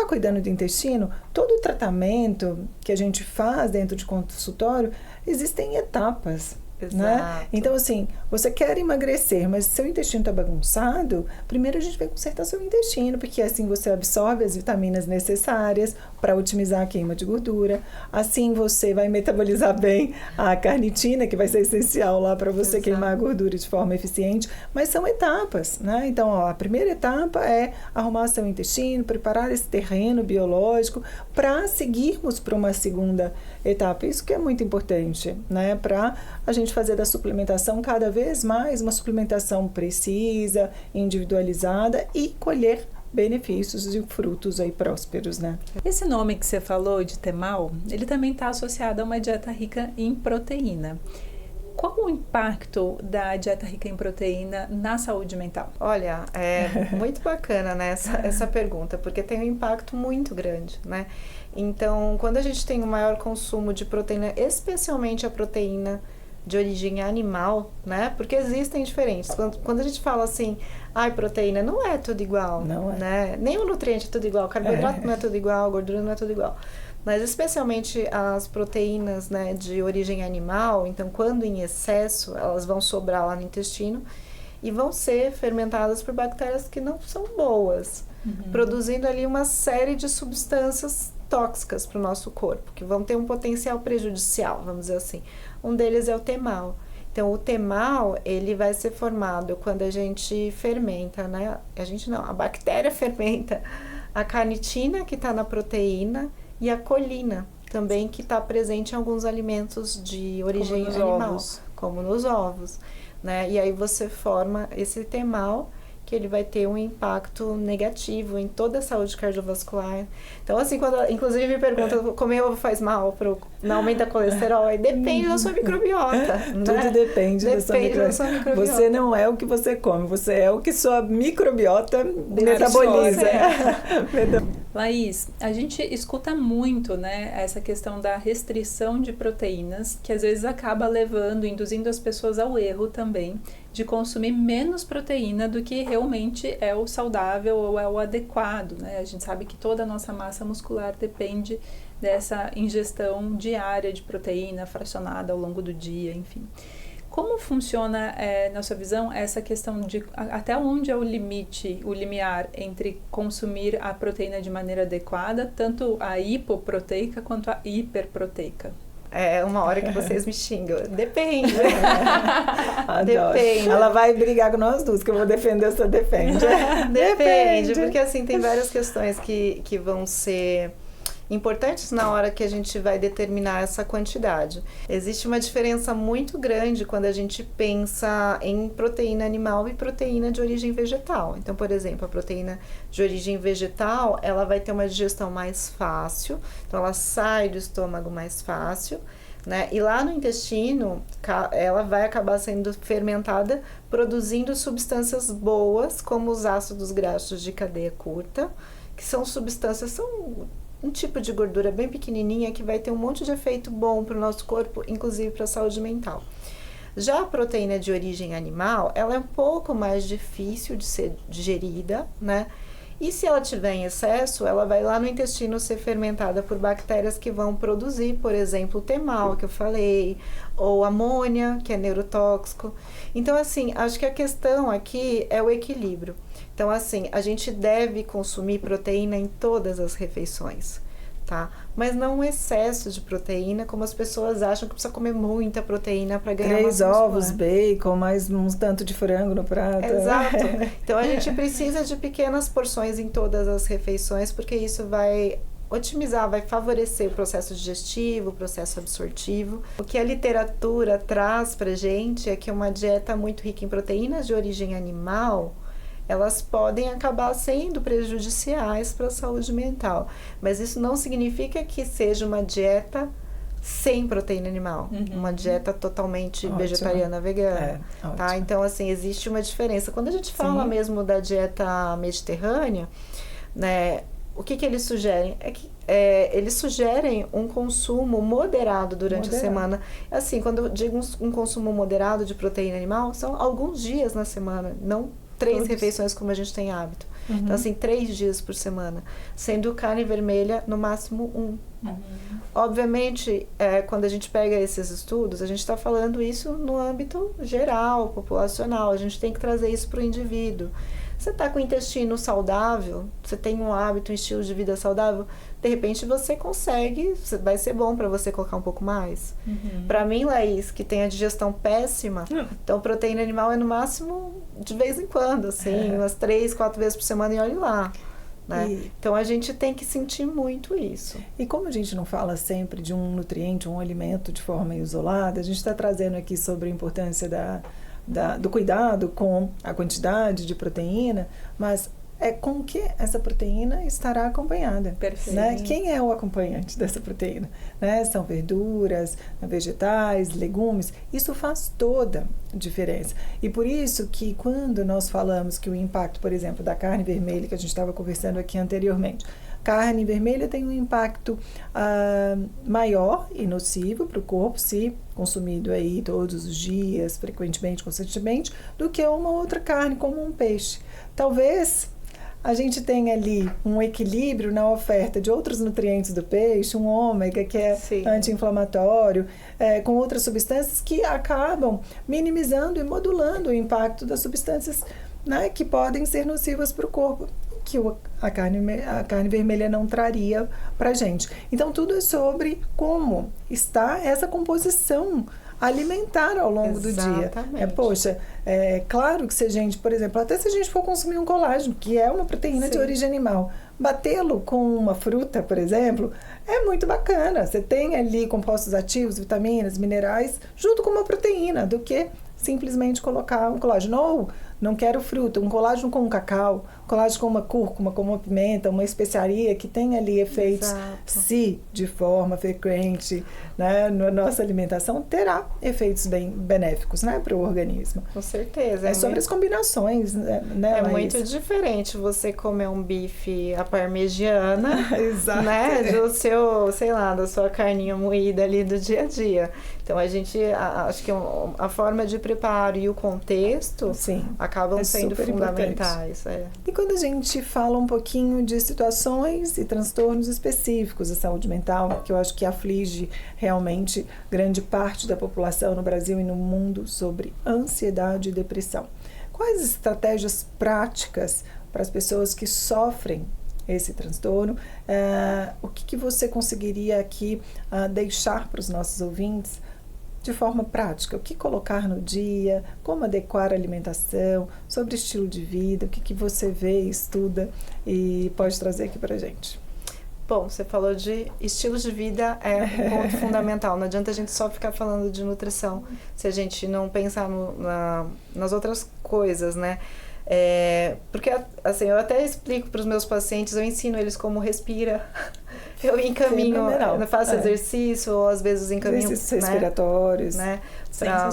cuidando do intestino, todo o tratamento que a gente faz dentro de consultório, existem etapas. Né? Então, assim, você quer emagrecer, mas seu intestino está bagunçado, primeiro a gente vai consertar seu intestino, porque assim você absorve as vitaminas necessárias para otimizar a queima de gordura, assim você vai metabolizar bem a carnitina, que vai ser essencial lá para você queimar a gordura de forma eficiente, mas são etapas, né? Então, a primeira etapa é arrumar seu intestino, preparar esse terreno biológico para seguirmos para uma segunda etapa. Isso que é muito importante, né? Para a gente fazer da suplementação cada vez mais uma suplementação precisa, individualizada e colher benefícios e frutos aí prósperos, né? Esse nome que você falou de temal, ele também está associado a uma dieta rica em proteína. Qual o impacto da dieta rica em proteína na saúde mental? Olha, é muito bacana, né, essa pergunta, porque tem um impacto muito grande, né? Então, quando a gente tem um maior consumo de proteína, especialmente a proteína de origem animal, né? Porque existem diferentes. Quando a gente fala assim, proteína, não é tudo igual, não é. Né? Nem o nutriente é tudo igual, carboidrato não é tudo igual, gordura não é tudo igual. Mas especialmente as proteínas, né, de origem animal, então quando em excesso, elas vão sobrar lá no intestino e vão ser fermentadas por bactérias que não são boas, produzindo ali uma série de substâncias tóxicas para o nosso corpo, que vão ter um potencial prejudicial, vamos dizer assim. Um deles é o temal. Então, o temal, ele vai ser formado quando a gente fermenta, né? A bactéria fermenta a carnitina, que está na proteína, e a colina, também, que está presente em alguns alimentos de origem animal, como nos ovos, né? E aí você forma esse temal, que ele vai ter um impacto negativo em toda a saúde cardiovascular. Então, assim, quando inclusive me perguntam, comer ovo faz mal, não aumenta colesterol? Aí depende da sua microbiota. Tudo né? depende da sua microbiota. Você não é o que você come, você é o que sua microbiota metaboliza. Laís, a gente escuta muito, né, essa questão da restrição de proteínas, que às vezes acaba induzindo as pessoas ao erro também, de consumir menos proteína do que realmente é o saudável ou é o adequado, né? A gente sabe que toda a nossa massa muscular depende dessa ingestão diária de proteína fracionada ao longo do dia, enfim. Como funciona, na sua visão, essa questão de até onde é o limite, o limiar entre consumir a proteína de maneira adequada, tanto a hipoproteica quanto a hiperproteica? É uma hora que vocês me xingam. Depende. Depende. Ela vai brigar com nós duas, que eu vou defender, você defende. Depende, porque assim, tem várias questões que vão ser importantes na hora que a gente vai determinar essa quantidade. Existe uma diferença muito grande quando a gente pensa em proteína animal e proteína de origem vegetal. Então, por exemplo, a proteína de origem vegetal, ela vai ter uma digestão mais fácil, então ela sai do estômago mais fácil, né? E lá no intestino, ela vai acabar sendo fermentada, produzindo substâncias boas, como os ácidos graxos de cadeia curta, que são um tipo de gordura bem pequenininha que vai ter um monte de efeito bom para o nosso corpo, inclusive para a saúde mental. Já a proteína de origem animal, ela é um pouco mais difícil de ser digerida, né? E se ela tiver em excesso, ela vai lá no intestino ser fermentada por bactérias que vão produzir, por exemplo, o temal, que eu falei, ou amônia, que é neurotóxico. Então, assim, acho que a questão aqui é o equilíbrio. Então, assim, a gente deve consumir proteína em todas as refeições, tá? Mas não um excesso de proteína, como as pessoas acham que precisa comer muita proteína para ganhar massa muscular. 3 ovos, bacon, mais uns tanto de frango no prato. Exato. Então, a gente precisa de pequenas porções em todas as refeições, porque isso vai otimizar, vai favorecer o processo digestivo, o processo absortivo. O que a literatura traz pra gente é que uma dieta muito rica em proteínas de origem animal, elas podem acabar sendo prejudiciais para a saúde mental. Mas isso não significa que seja uma dieta sem proteína animal. Uma dieta totalmente vegetariana, vegana. Tá? Então, assim, existe uma diferença. Quando a gente fala mesmo da dieta mediterrânea, né, o que eles sugerem? Eles sugerem um consumo moderado durante a semana. Assim, quando eu digo um consumo moderado de proteína animal, são alguns dias na semana, não 3 refeições como a gente tem hábito. Então, assim, 3 dias por semana. Sendo carne vermelha, no máximo 1. Obviamente, quando a gente pega esses estudos, a gente está falando isso no âmbito geral, populacional. A gente tem que trazer isso para o indivíduo. Você está com o intestino saudável, você tem um hábito, um estilo de vida saudável, de repente você consegue, vai ser bom para você colocar um pouco mais. Para mim, Laís, que tem a digestão péssima, então proteína animal é no máximo de vez em quando, assim, umas 3, 4 vezes por semana e olhe lá. Né? Então a gente tem que sentir muito isso. E como a gente não fala sempre de um nutriente, um alimento de forma isolada, a gente está trazendo aqui sobre a importância do cuidado com a quantidade de proteína, mas com que essa proteína estará acompanhada. Perfeito. Né? Quem é o acompanhante dessa proteína? Né? São verduras, vegetais, legumes. Isso faz toda a diferença. E por isso que quando nós falamos que o impacto, por exemplo, da carne vermelha, que a gente estava conversando aqui anteriormente, carne vermelha tem um impacto maior e nocivo para o corpo, se consumido aí todos os dias, frequentemente, constantemente, do que uma outra carne, como um peixe. Talvez a gente tem ali um equilíbrio na oferta de outros nutrientes do peixe, um ômega que é anti-inflamatório, com outras substâncias que acabam minimizando e modulando o impacto das substâncias, né, que podem ser nocivas para o corpo, que a carne vermelha não traria para a gente. Então, tudo é sobre como está essa composição alimentar ao longo do dia. Poxa, claro que se a gente, por exemplo, até se a gente for consumir um colágeno, que é uma proteína de origem animal, batê-lo com uma fruta, por exemplo, é muito bacana. Você tem ali compostos ativos, vitaminas, minerais, junto com uma proteína, do que simplesmente colocar um colágeno. Ou, não quero fruta, um colágeno com um cacau, colágeno com uma cúrcuma, com uma pimenta, uma especiaria que tem ali efeitos, se de forma frequente, né, na nossa alimentação, terá efeitos bem benéficos, né, para o organismo. Com certeza. É sobre as combinações, né, É muito diferente você comer um bife à parmegiana, né, do seu, sei lá, da sua carninha moída ali do dia a dia. Então, acho que a forma de preparo e o contexto acabam sendo fundamentais. E quando a gente fala um pouquinho de situações e transtornos específicos da saúde mental, que eu acho que aflige realmente grande parte da população no Brasil e no mundo, sobre ansiedade e depressão, quais estratégias práticas para as pessoas que sofrem esse transtorno, o que você conseguiria aqui deixar para os nossos ouvintes de forma prática? O que colocar no dia, como adequar a alimentação, sobre estilo de vida, o que você vê, estuda e pode trazer aqui para a gente? Bom, você falou de estilo de vida, é um ponto fundamental. Não adianta a gente só ficar falando de nutrição se a gente não pensar nas outras coisas, né? Porque, assim, eu até explico para os meus pacientes, eu ensino eles como respira, eu encaminho, eu faço exercício, ou às vezes encaminho exercícios respiratórios, né, para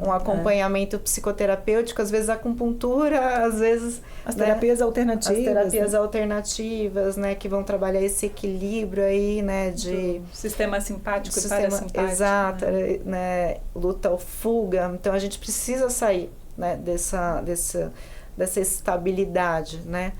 um acompanhamento psicoterapêutico, às vezes acupuntura, às vezes as terapias alternativas, as terapias alternativas, né, que vão trabalhar esse equilíbrio aí, né, de sistema simpático e parasimpático, exato, né, luta ou fuga. Então a gente precisa sair, né, dessa estabilidade, né?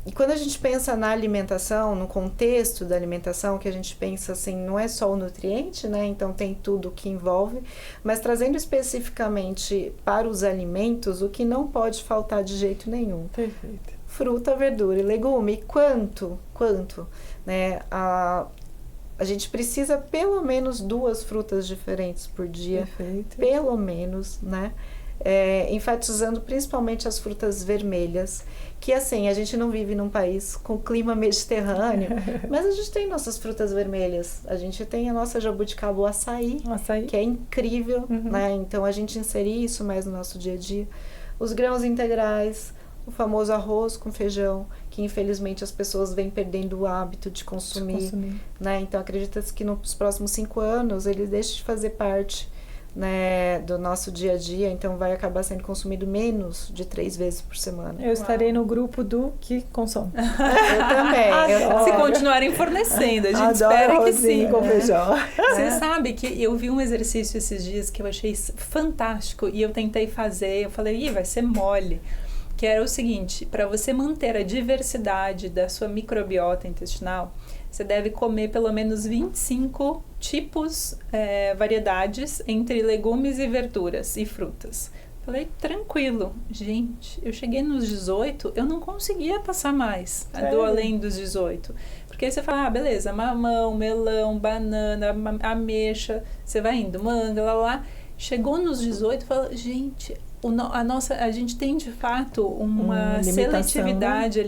E quando a gente pensa na alimentação, no contexto da alimentação, que a gente pensa assim, não é só o nutriente, né? Então tem tudo que envolve, mas trazendo especificamente para os alimentos, o que não pode faltar de jeito nenhum. Perfeito. Fruta, verdura e legume. Quanto? Né? A gente precisa pelo menos 2 frutas diferentes por dia. Perfeito. Pelo menos, né? Enfatizando principalmente as frutas vermelhas, que assim, a gente não vive num país com clima mediterrâneo, mas a gente tem nossas frutas vermelhas, a gente tem a nossa jabuticaba, o açaí, que é incrível, né? Então a gente inserir isso mais no nosso dia a dia. Os grãos integrais, o famoso arroz com feijão, que infelizmente as pessoas vêm perdendo o hábito de consumir. Né? Então acredita-se que nos próximos 5 anos ele deixa de fazer parte, né, do nosso dia a dia, então vai acabar sendo consumido menos de 3 vezes por semana. Eu estarei no grupo do que consome. Eu também. Se continuarem fornecendo, a gente espera que sim. Com feijão. Você sabe que eu vi um exercício esses dias que eu achei fantástico e eu tentei fazer, eu falei, vai ser mole. Que era o seguinte, para você manter a diversidade da sua microbiota intestinal, você deve comer pelo menos 25 tipos, variedades entre legumes e verduras e frutas. Falei, tranquilo. Gente, eu cheguei nos 18, eu não conseguia passar mais do além dos 18. Porque aí você fala, beleza, mamão, melão, banana, ameixa, você vai indo, manga, lá. Chegou nos 18, fala, gente, a gente tem de fato uma seletividade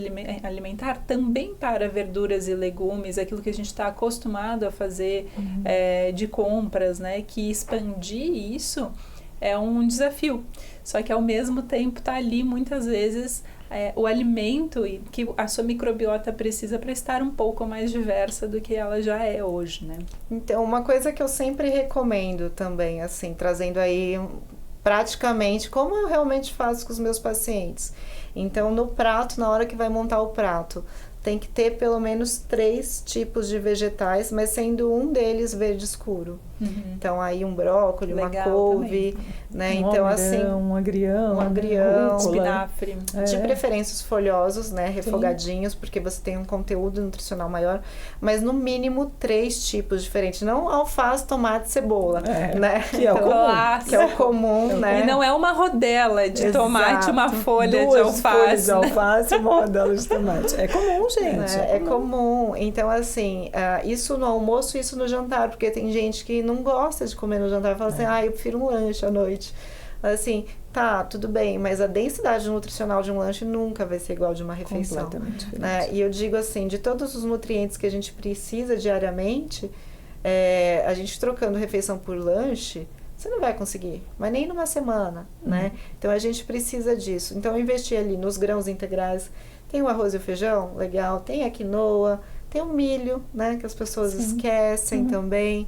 alimentar também para verduras e legumes, aquilo que a gente está acostumado a fazer de compras, né? Que expandir isso é um desafio. Só que ao mesmo tempo está ali muitas vezes o alimento que a sua microbiota precisa para estar um pouco mais diversa do que ela já é hoje, né? Então, uma coisa que eu sempre recomendo também, assim, trazendo aí praticamente como eu realmente faço com os meus pacientes. Então, no prato, na hora que vai montar o prato, tem que ter pelo menos 3 tipos de vegetais, mas sendo um deles verde escuro. Então aí um brócolis, uma couve, né? Então assim, um agrião, espinafre, de preferência os folhosos, né, refogadinhos, porque você tem um conteúdo nutricional maior, mas no mínimo 3 tipos diferentes, não alface, tomate, cebola, né? Que é o comum, que é o comum, né? E não é uma rodela de tomate, uma folha 2 de alface. folhas de alface e uma rodela de tomate. É comum, gente. É comum. Então, assim, isso no almoço, isso no jantar, porque tem gente que não gosta de comer no jantar, fala assim, eu prefiro um lanche à noite. Assim, tá, tudo bem, mas a densidade nutricional de um lanche nunca vai ser igual de uma refeição. Completamente diferente. Né? E eu digo assim, de todos os nutrientes que a gente precisa diariamente, a gente trocando refeição por lanche, você não vai conseguir, mas nem numa semana, né? Então a gente precisa disso. Então eu investi ali nos grãos integrais, tem o arroz e o feijão, legal, tem a quinoa, tem o milho, né, que as pessoas esquecem também.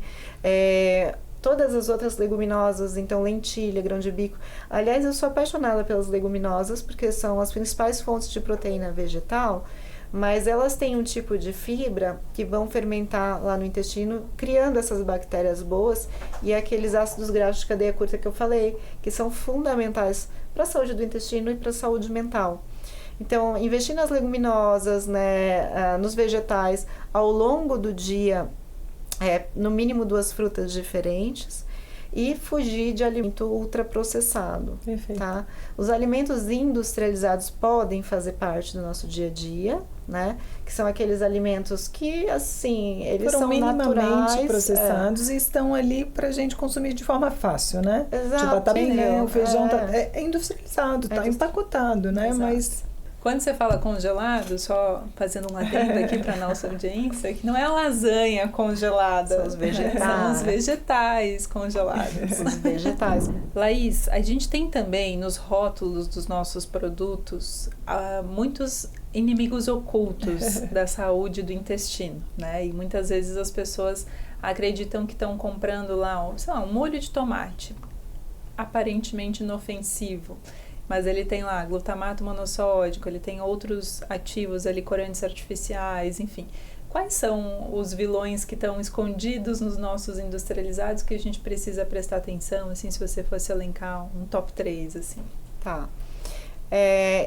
Todas as outras leguminosas, então lentilha, grão de bico. Aliás, eu sou apaixonada pelas leguminosas, porque são as principais fontes de proteína vegetal, mas elas têm um tipo de fibra que vão fermentar lá no intestino, criando essas bactérias boas e aqueles ácidos graxos de cadeia curta que eu falei, que são fundamentais para a saúde do intestino e para a saúde mental. Então, investir nas leguminosas, né, nos vegetais, ao longo do dia, no mínimo 2 frutas diferentes e fugir de alimento ultraprocessado. Perfeito. Tá? Os alimentos industrializados podem fazer parte do nosso dia a dia, né? Que são aqueles alimentos que, assim, eles foram são minimamente naturais, processados e estão ali pra gente consumir de forma fácil, né? Exato. Tipo, a tapinha, o feijão é industrializado, tá empacotado, né? Exato. Mas quando você fala congelado, só fazendo um adendo aqui para nossa audiência, que não é a lasanha congelada. São os vegetais. São os vegetais congelados. Os vegetais. Laís, a gente tem também nos rótulos dos nossos produtos muitos inimigos ocultos da saúde do intestino, né? E muitas vezes as pessoas acreditam que estão comprando lá, sei lá, um molho de tomate, aparentemente inofensivo. Mas ele tem lá glutamato monossódico, ele tem outros ativos ali, corantes artificiais, enfim. Quais são os vilões que estão escondidos nos nossos industrializados que a gente precisa prestar atenção, assim, se você fosse elencar um top 3, assim? Tá.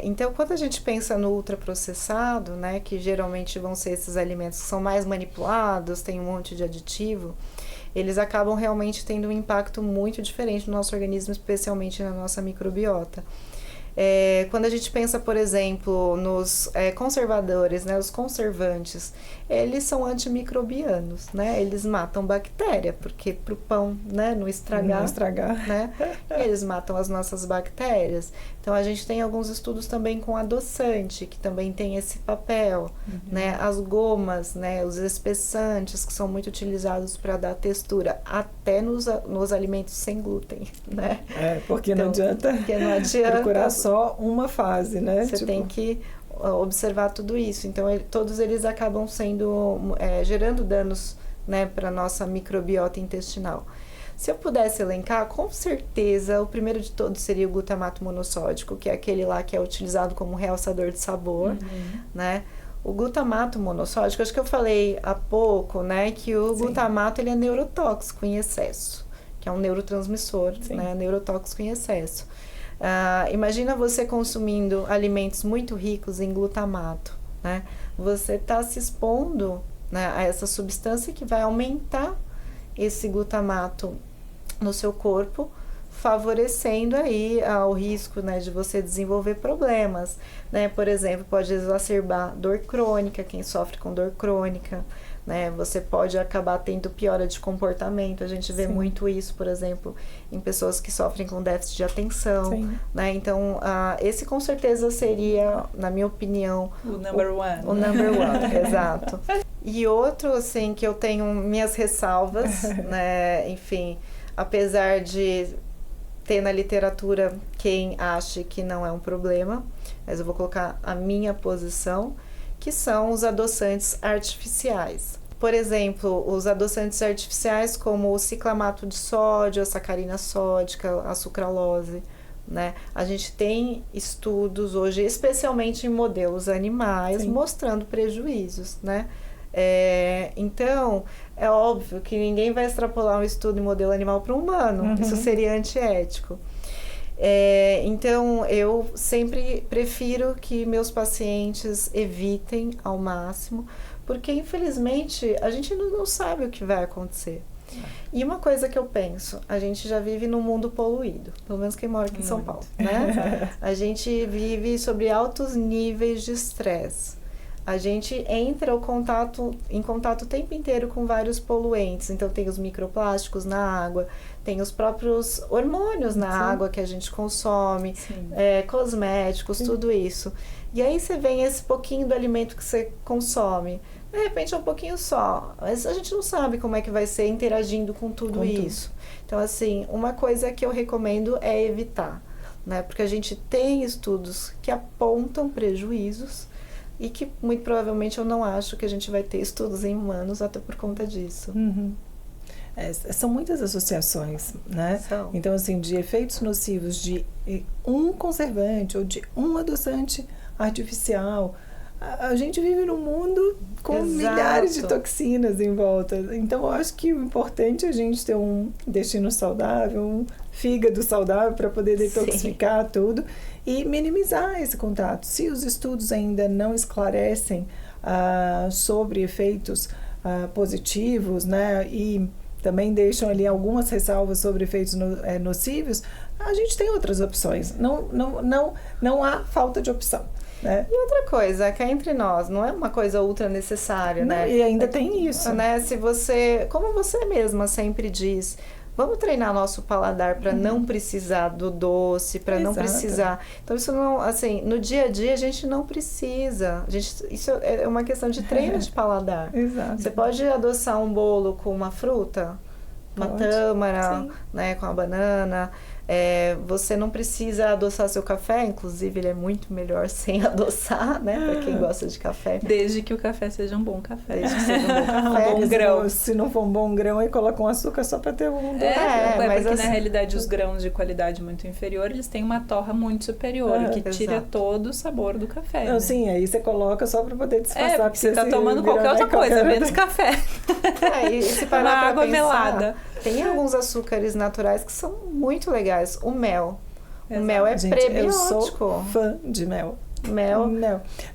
Então, quando a gente pensa no ultraprocessado, né, que geralmente vão ser esses alimentos que são mais manipulados, tem um monte de aditivo, eles acabam realmente tendo um impacto muito diferente no nosso organismo, especialmente na nossa microbiota. Quando a gente pensa, por exemplo, nos conservadores, né, os conservantes, eles são antimicrobianos, né? Eles matam bactéria, porque para o pão, né, não estragar, né, eles matam as nossas bactérias. Então a gente tem alguns estudos também com adoçante, que também tem esse papel, né? As gomas, né, os espessantes, que são muito utilizados para dar textura, até nos alimentos sem glúten, né? Porque então, não adianta procurar só uma fase, né? Você tem que observar tudo isso. Então, todos eles acabam gerando danos, né, para a nossa microbiota intestinal. Se eu pudesse elencar, com certeza, o primeiro de todos seria o glutamato monossódico, que é aquele lá que é utilizado como realçador de sabor, né? O glutamato monossódico, acho que eu falei há pouco, né, que o glutamato ele é neurotóxico em excesso, que é um neurotransmissor, né, neurotóxico em excesso. Imagina você consumindo alimentos muito ricos em glutamato, né? Você está se expondo, né, a essa substância que vai aumentar esse glutamato no seu corpo, favorecendo aí o risco, né, de você desenvolver problemas, né? Por exemplo, pode exacerbar dor crônica, quem sofre com dor crônica, né? Você pode acabar tendo piora de comportamento. A gente vê muito isso, por exemplo, em pessoas que sofrem com déficit de atenção, né? Então, esse com certeza seria, na minha opinião, o number one. O number one, exato. E outro, assim, que eu tenho minhas ressalvas, né? Enfim, apesar de ter na literatura quem acha que não é um problema, mas eu vou colocar a minha posição, que são os adoçantes artificiais. Por exemplo, os adoçantes artificiais como o ciclamato de sódio, a sacarina sódica, a sucralose, né? A gente tem estudos hoje, especialmente em modelos animais, mostrando prejuízos, né? Então, é óbvio que ninguém vai extrapolar um estudo em modelo animal para o humano. Isso seria antiético. Então, eu sempre prefiro que meus pacientes evitem ao máximo, porque, infelizmente, a gente não sabe o que vai acontecer. E uma coisa que eu penso, a gente já vive num mundo poluído, pelo menos quem mora aqui em São Paulo, né? A gente vive sobre altos níveis de estresse. A gente entra em contato o tempo inteiro com vários poluentes. Então, tem os microplásticos na água, tem os próprios hormônios na água que a gente consome, cosméticos, tudo isso. E aí você vem esse pouquinho do alimento que você consome. De repente é um pouquinho só, mas a gente não sabe como é que vai ser interagindo com tudo isso. Então, assim, uma coisa que eu recomendo é evitar, né? Porque a gente tem estudos que apontam prejuízos e que muito provavelmente eu não acho que a gente vai ter estudos em humanos até por conta disso. São muitas associações, né? Então, assim, de efeitos nocivos de um conservante ou de um adoçante artificial. A gente vive num mundo com milhares de toxinas em volta. Então, eu acho que o importante é a gente ter um intestino saudável, um fígado saudável para poder detoxificar tudo e minimizar esse contato. Se os estudos ainda não esclarecem sobre efeitos positivos, né, e também deixam ali algumas ressalvas sobre efeitos nocivos, a gente tem outras opções. Não há falta de opção. Né? E outra coisa, que é entre nós, não é uma coisa ultra necessária, né? E ainda tem isso. Né? Se você, como você mesma sempre diz, vamos treinar nosso paladar para não precisar do doce, para não precisar. Então, isso não, assim, no dia a dia a gente não precisa. Isso é uma questão de treino de paladar. Exato. Você pode adoçar um bolo com uma fruta, uma tâmara, né, com a banana. Você não precisa adoçar seu café, inclusive ele é muito melhor sem adoçar, né? Para quem gosta de café. Desde que o café seja um bom café. Desde que seja um bom café. Um bom grão. Se não for um bom grão, aí coloca um açúcar só para ter um bom café. Mas porque na realidade os grãos de qualidade muito inferior, eles têm uma torra muito superior, que tira todo o sabor do café. Não, né? Sim, aí você coloca só para poder disfarçar. Porque você tá tomando qualquer outra coisa, menos café. E se parar uma pra água pensar, melada. Tem alguns açúcares naturais que são muito legais. O mel. O mel é prebiótico. Eu sou fã de mel. Mel.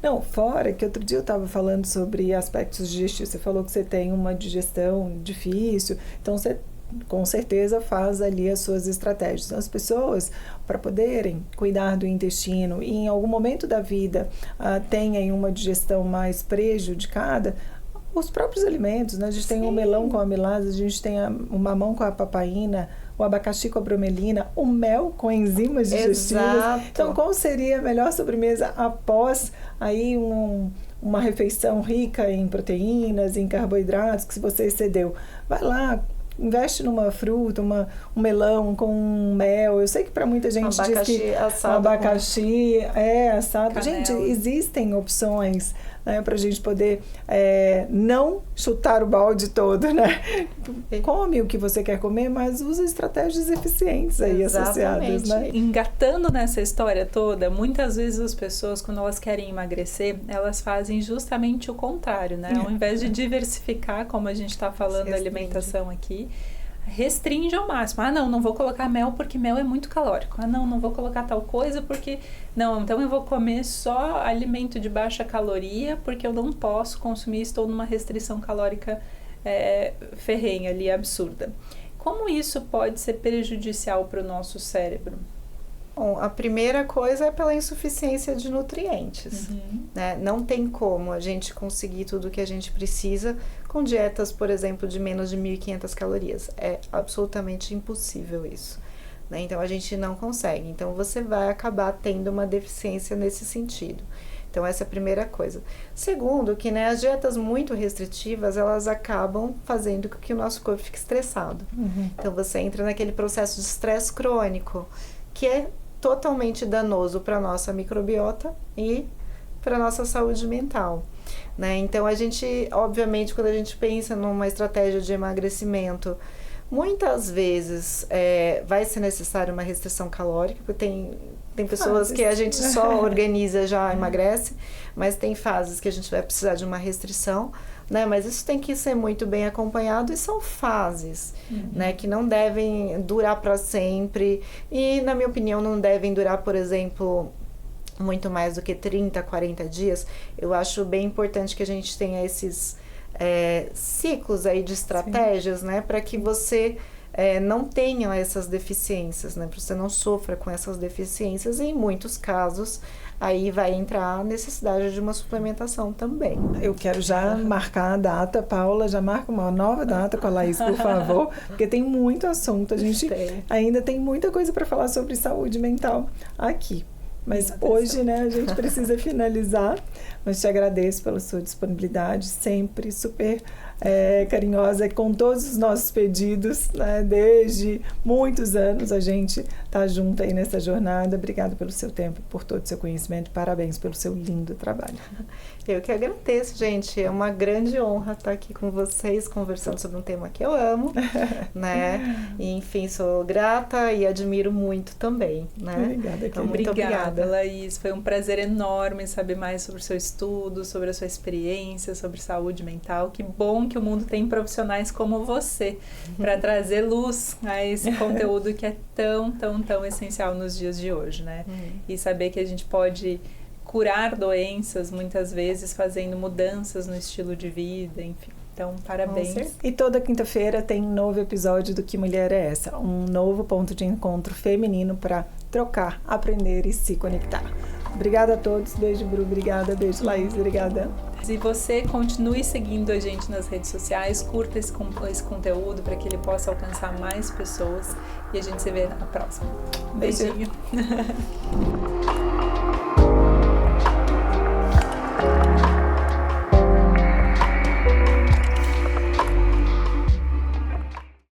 Não, fora que outro dia eu estava falando sobre aspectos digestivos. Você falou que você tem uma digestão difícil, então você com certeza faz ali as suas estratégias. Então, as pessoas, para poderem cuidar do intestino e em algum momento da vida tenham uma digestão mais prejudicada, os próprios alimentos, né? A gente tem o melão com a amilase, a gente tem o mamão com a papaína, o abacaxi com a bromelina, o mel com enzimas digestivas. Exato. Então, qual seria a melhor sobremesa após aí uma refeição rica em proteínas, em carboidratos, que se você excedeu? Vai lá, investe numa fruta, um melão com mel. Eu sei que para muita gente diz que abacaxi assado. Canela. Gente, existem opções, né, para a gente poder não chutar o balde todo, né? Come o que você quer comer, mas usa estratégias eficientes aí associadas, né? Engatando nessa história toda, muitas vezes as pessoas, quando elas querem emagrecer, elas fazem justamente o contrário, né? Ao invés de diversificar, como a gente está falando da alimentação aqui, restringe ao máximo. Não vou colocar mel porque mel é muito calórico. Não vou colocar tal coisa porque... Não, então eu vou comer só alimento de baixa caloria porque eu não posso consumir, estou numa restrição calórica ferrenha ali, absurda. Como isso pode ser prejudicial para o nosso cérebro? Bom, a primeira coisa é pela insuficiência de nutrientes. Né? Não tem como a gente conseguir tudo o que a gente precisa com dietas, por exemplo, de menos de 1.500 calorias. É absolutamente impossível isso. Né? Então, a gente não consegue. Então, você vai acabar tendo uma deficiência nesse sentido. Então, essa é a primeira coisa. Segundo, que né, as dietas muito restritivas, elas acabam fazendo com que o nosso corpo fique estressado. Então, você entra naquele processo de estresse crônico, que é totalmente danoso para a nossa microbiota e para a nossa saúde mental. Né? Então, a gente, obviamente, quando a gente pensa numa estratégia de emagrecimento, Muitas vezes vai ser necessário uma restrição calórica, porque tem pessoas que a gente só organiza já emagrece, mas tem fases que a gente vai precisar de uma restrição, né? Mas isso tem que ser muito bem acompanhado e são fases, né? Que não devem durar para sempre e, na minha opinião, não devem durar, por exemplo, muito mais do que 30, 40 dias. Eu acho bem importante que a gente tenha esses ciclos aí de estratégias, né? Para que você não tenha essas deficiências, né? Para você não sofra com essas deficiências e, em muitos casos, aí vai entrar a necessidade de uma suplementação também. Eu quero já marcar a data, Paula, já marca uma nova data com a Laís, por favor, porque tem muito assunto, a gente ainda tem muita coisa para falar sobre saúde mental aqui. Mas hoje, né, a gente precisa finalizar, mas te agradeço pela sua disponibilidade, sempre super carinhosa com todos os nossos pedidos, né, desde muitos anos a gente tá junto aí nessa jornada. Obrigada pelo seu tempo, por todo o seu conhecimento, parabéns pelo seu lindo trabalho. Eu que agradeço, gente, é uma grande honra estar aqui com vocês, conversando sobre um tema que eu amo, né, e, enfim, sou grata e admiro muito também, né. Obrigada, então, muito obrigada, Laís, foi um prazer enorme saber mais sobre o seu estudo, sobre a sua experiência, sobre saúde mental. Que bom que o mundo tem profissionais como você para trazer luz a esse conteúdo que é tão, tão, tão essencial nos dias de hoje, né? E saber que a gente pode curar doenças muitas vezes fazendo mudanças no estilo de vida, enfim. Então, parabéns. E toda quinta-feira tem um novo episódio do Que Mulher é Essa? Um novo ponto de encontro feminino para trocar, aprender e se conectar. Obrigada a todos. Beijo, Bru. Obrigada. Beijo, Laís. Obrigada. E você continue seguindo a gente nas redes sociais, curta esse conteúdo para que ele possa alcançar mais pessoas. E a gente se vê na próxima. Beijinho.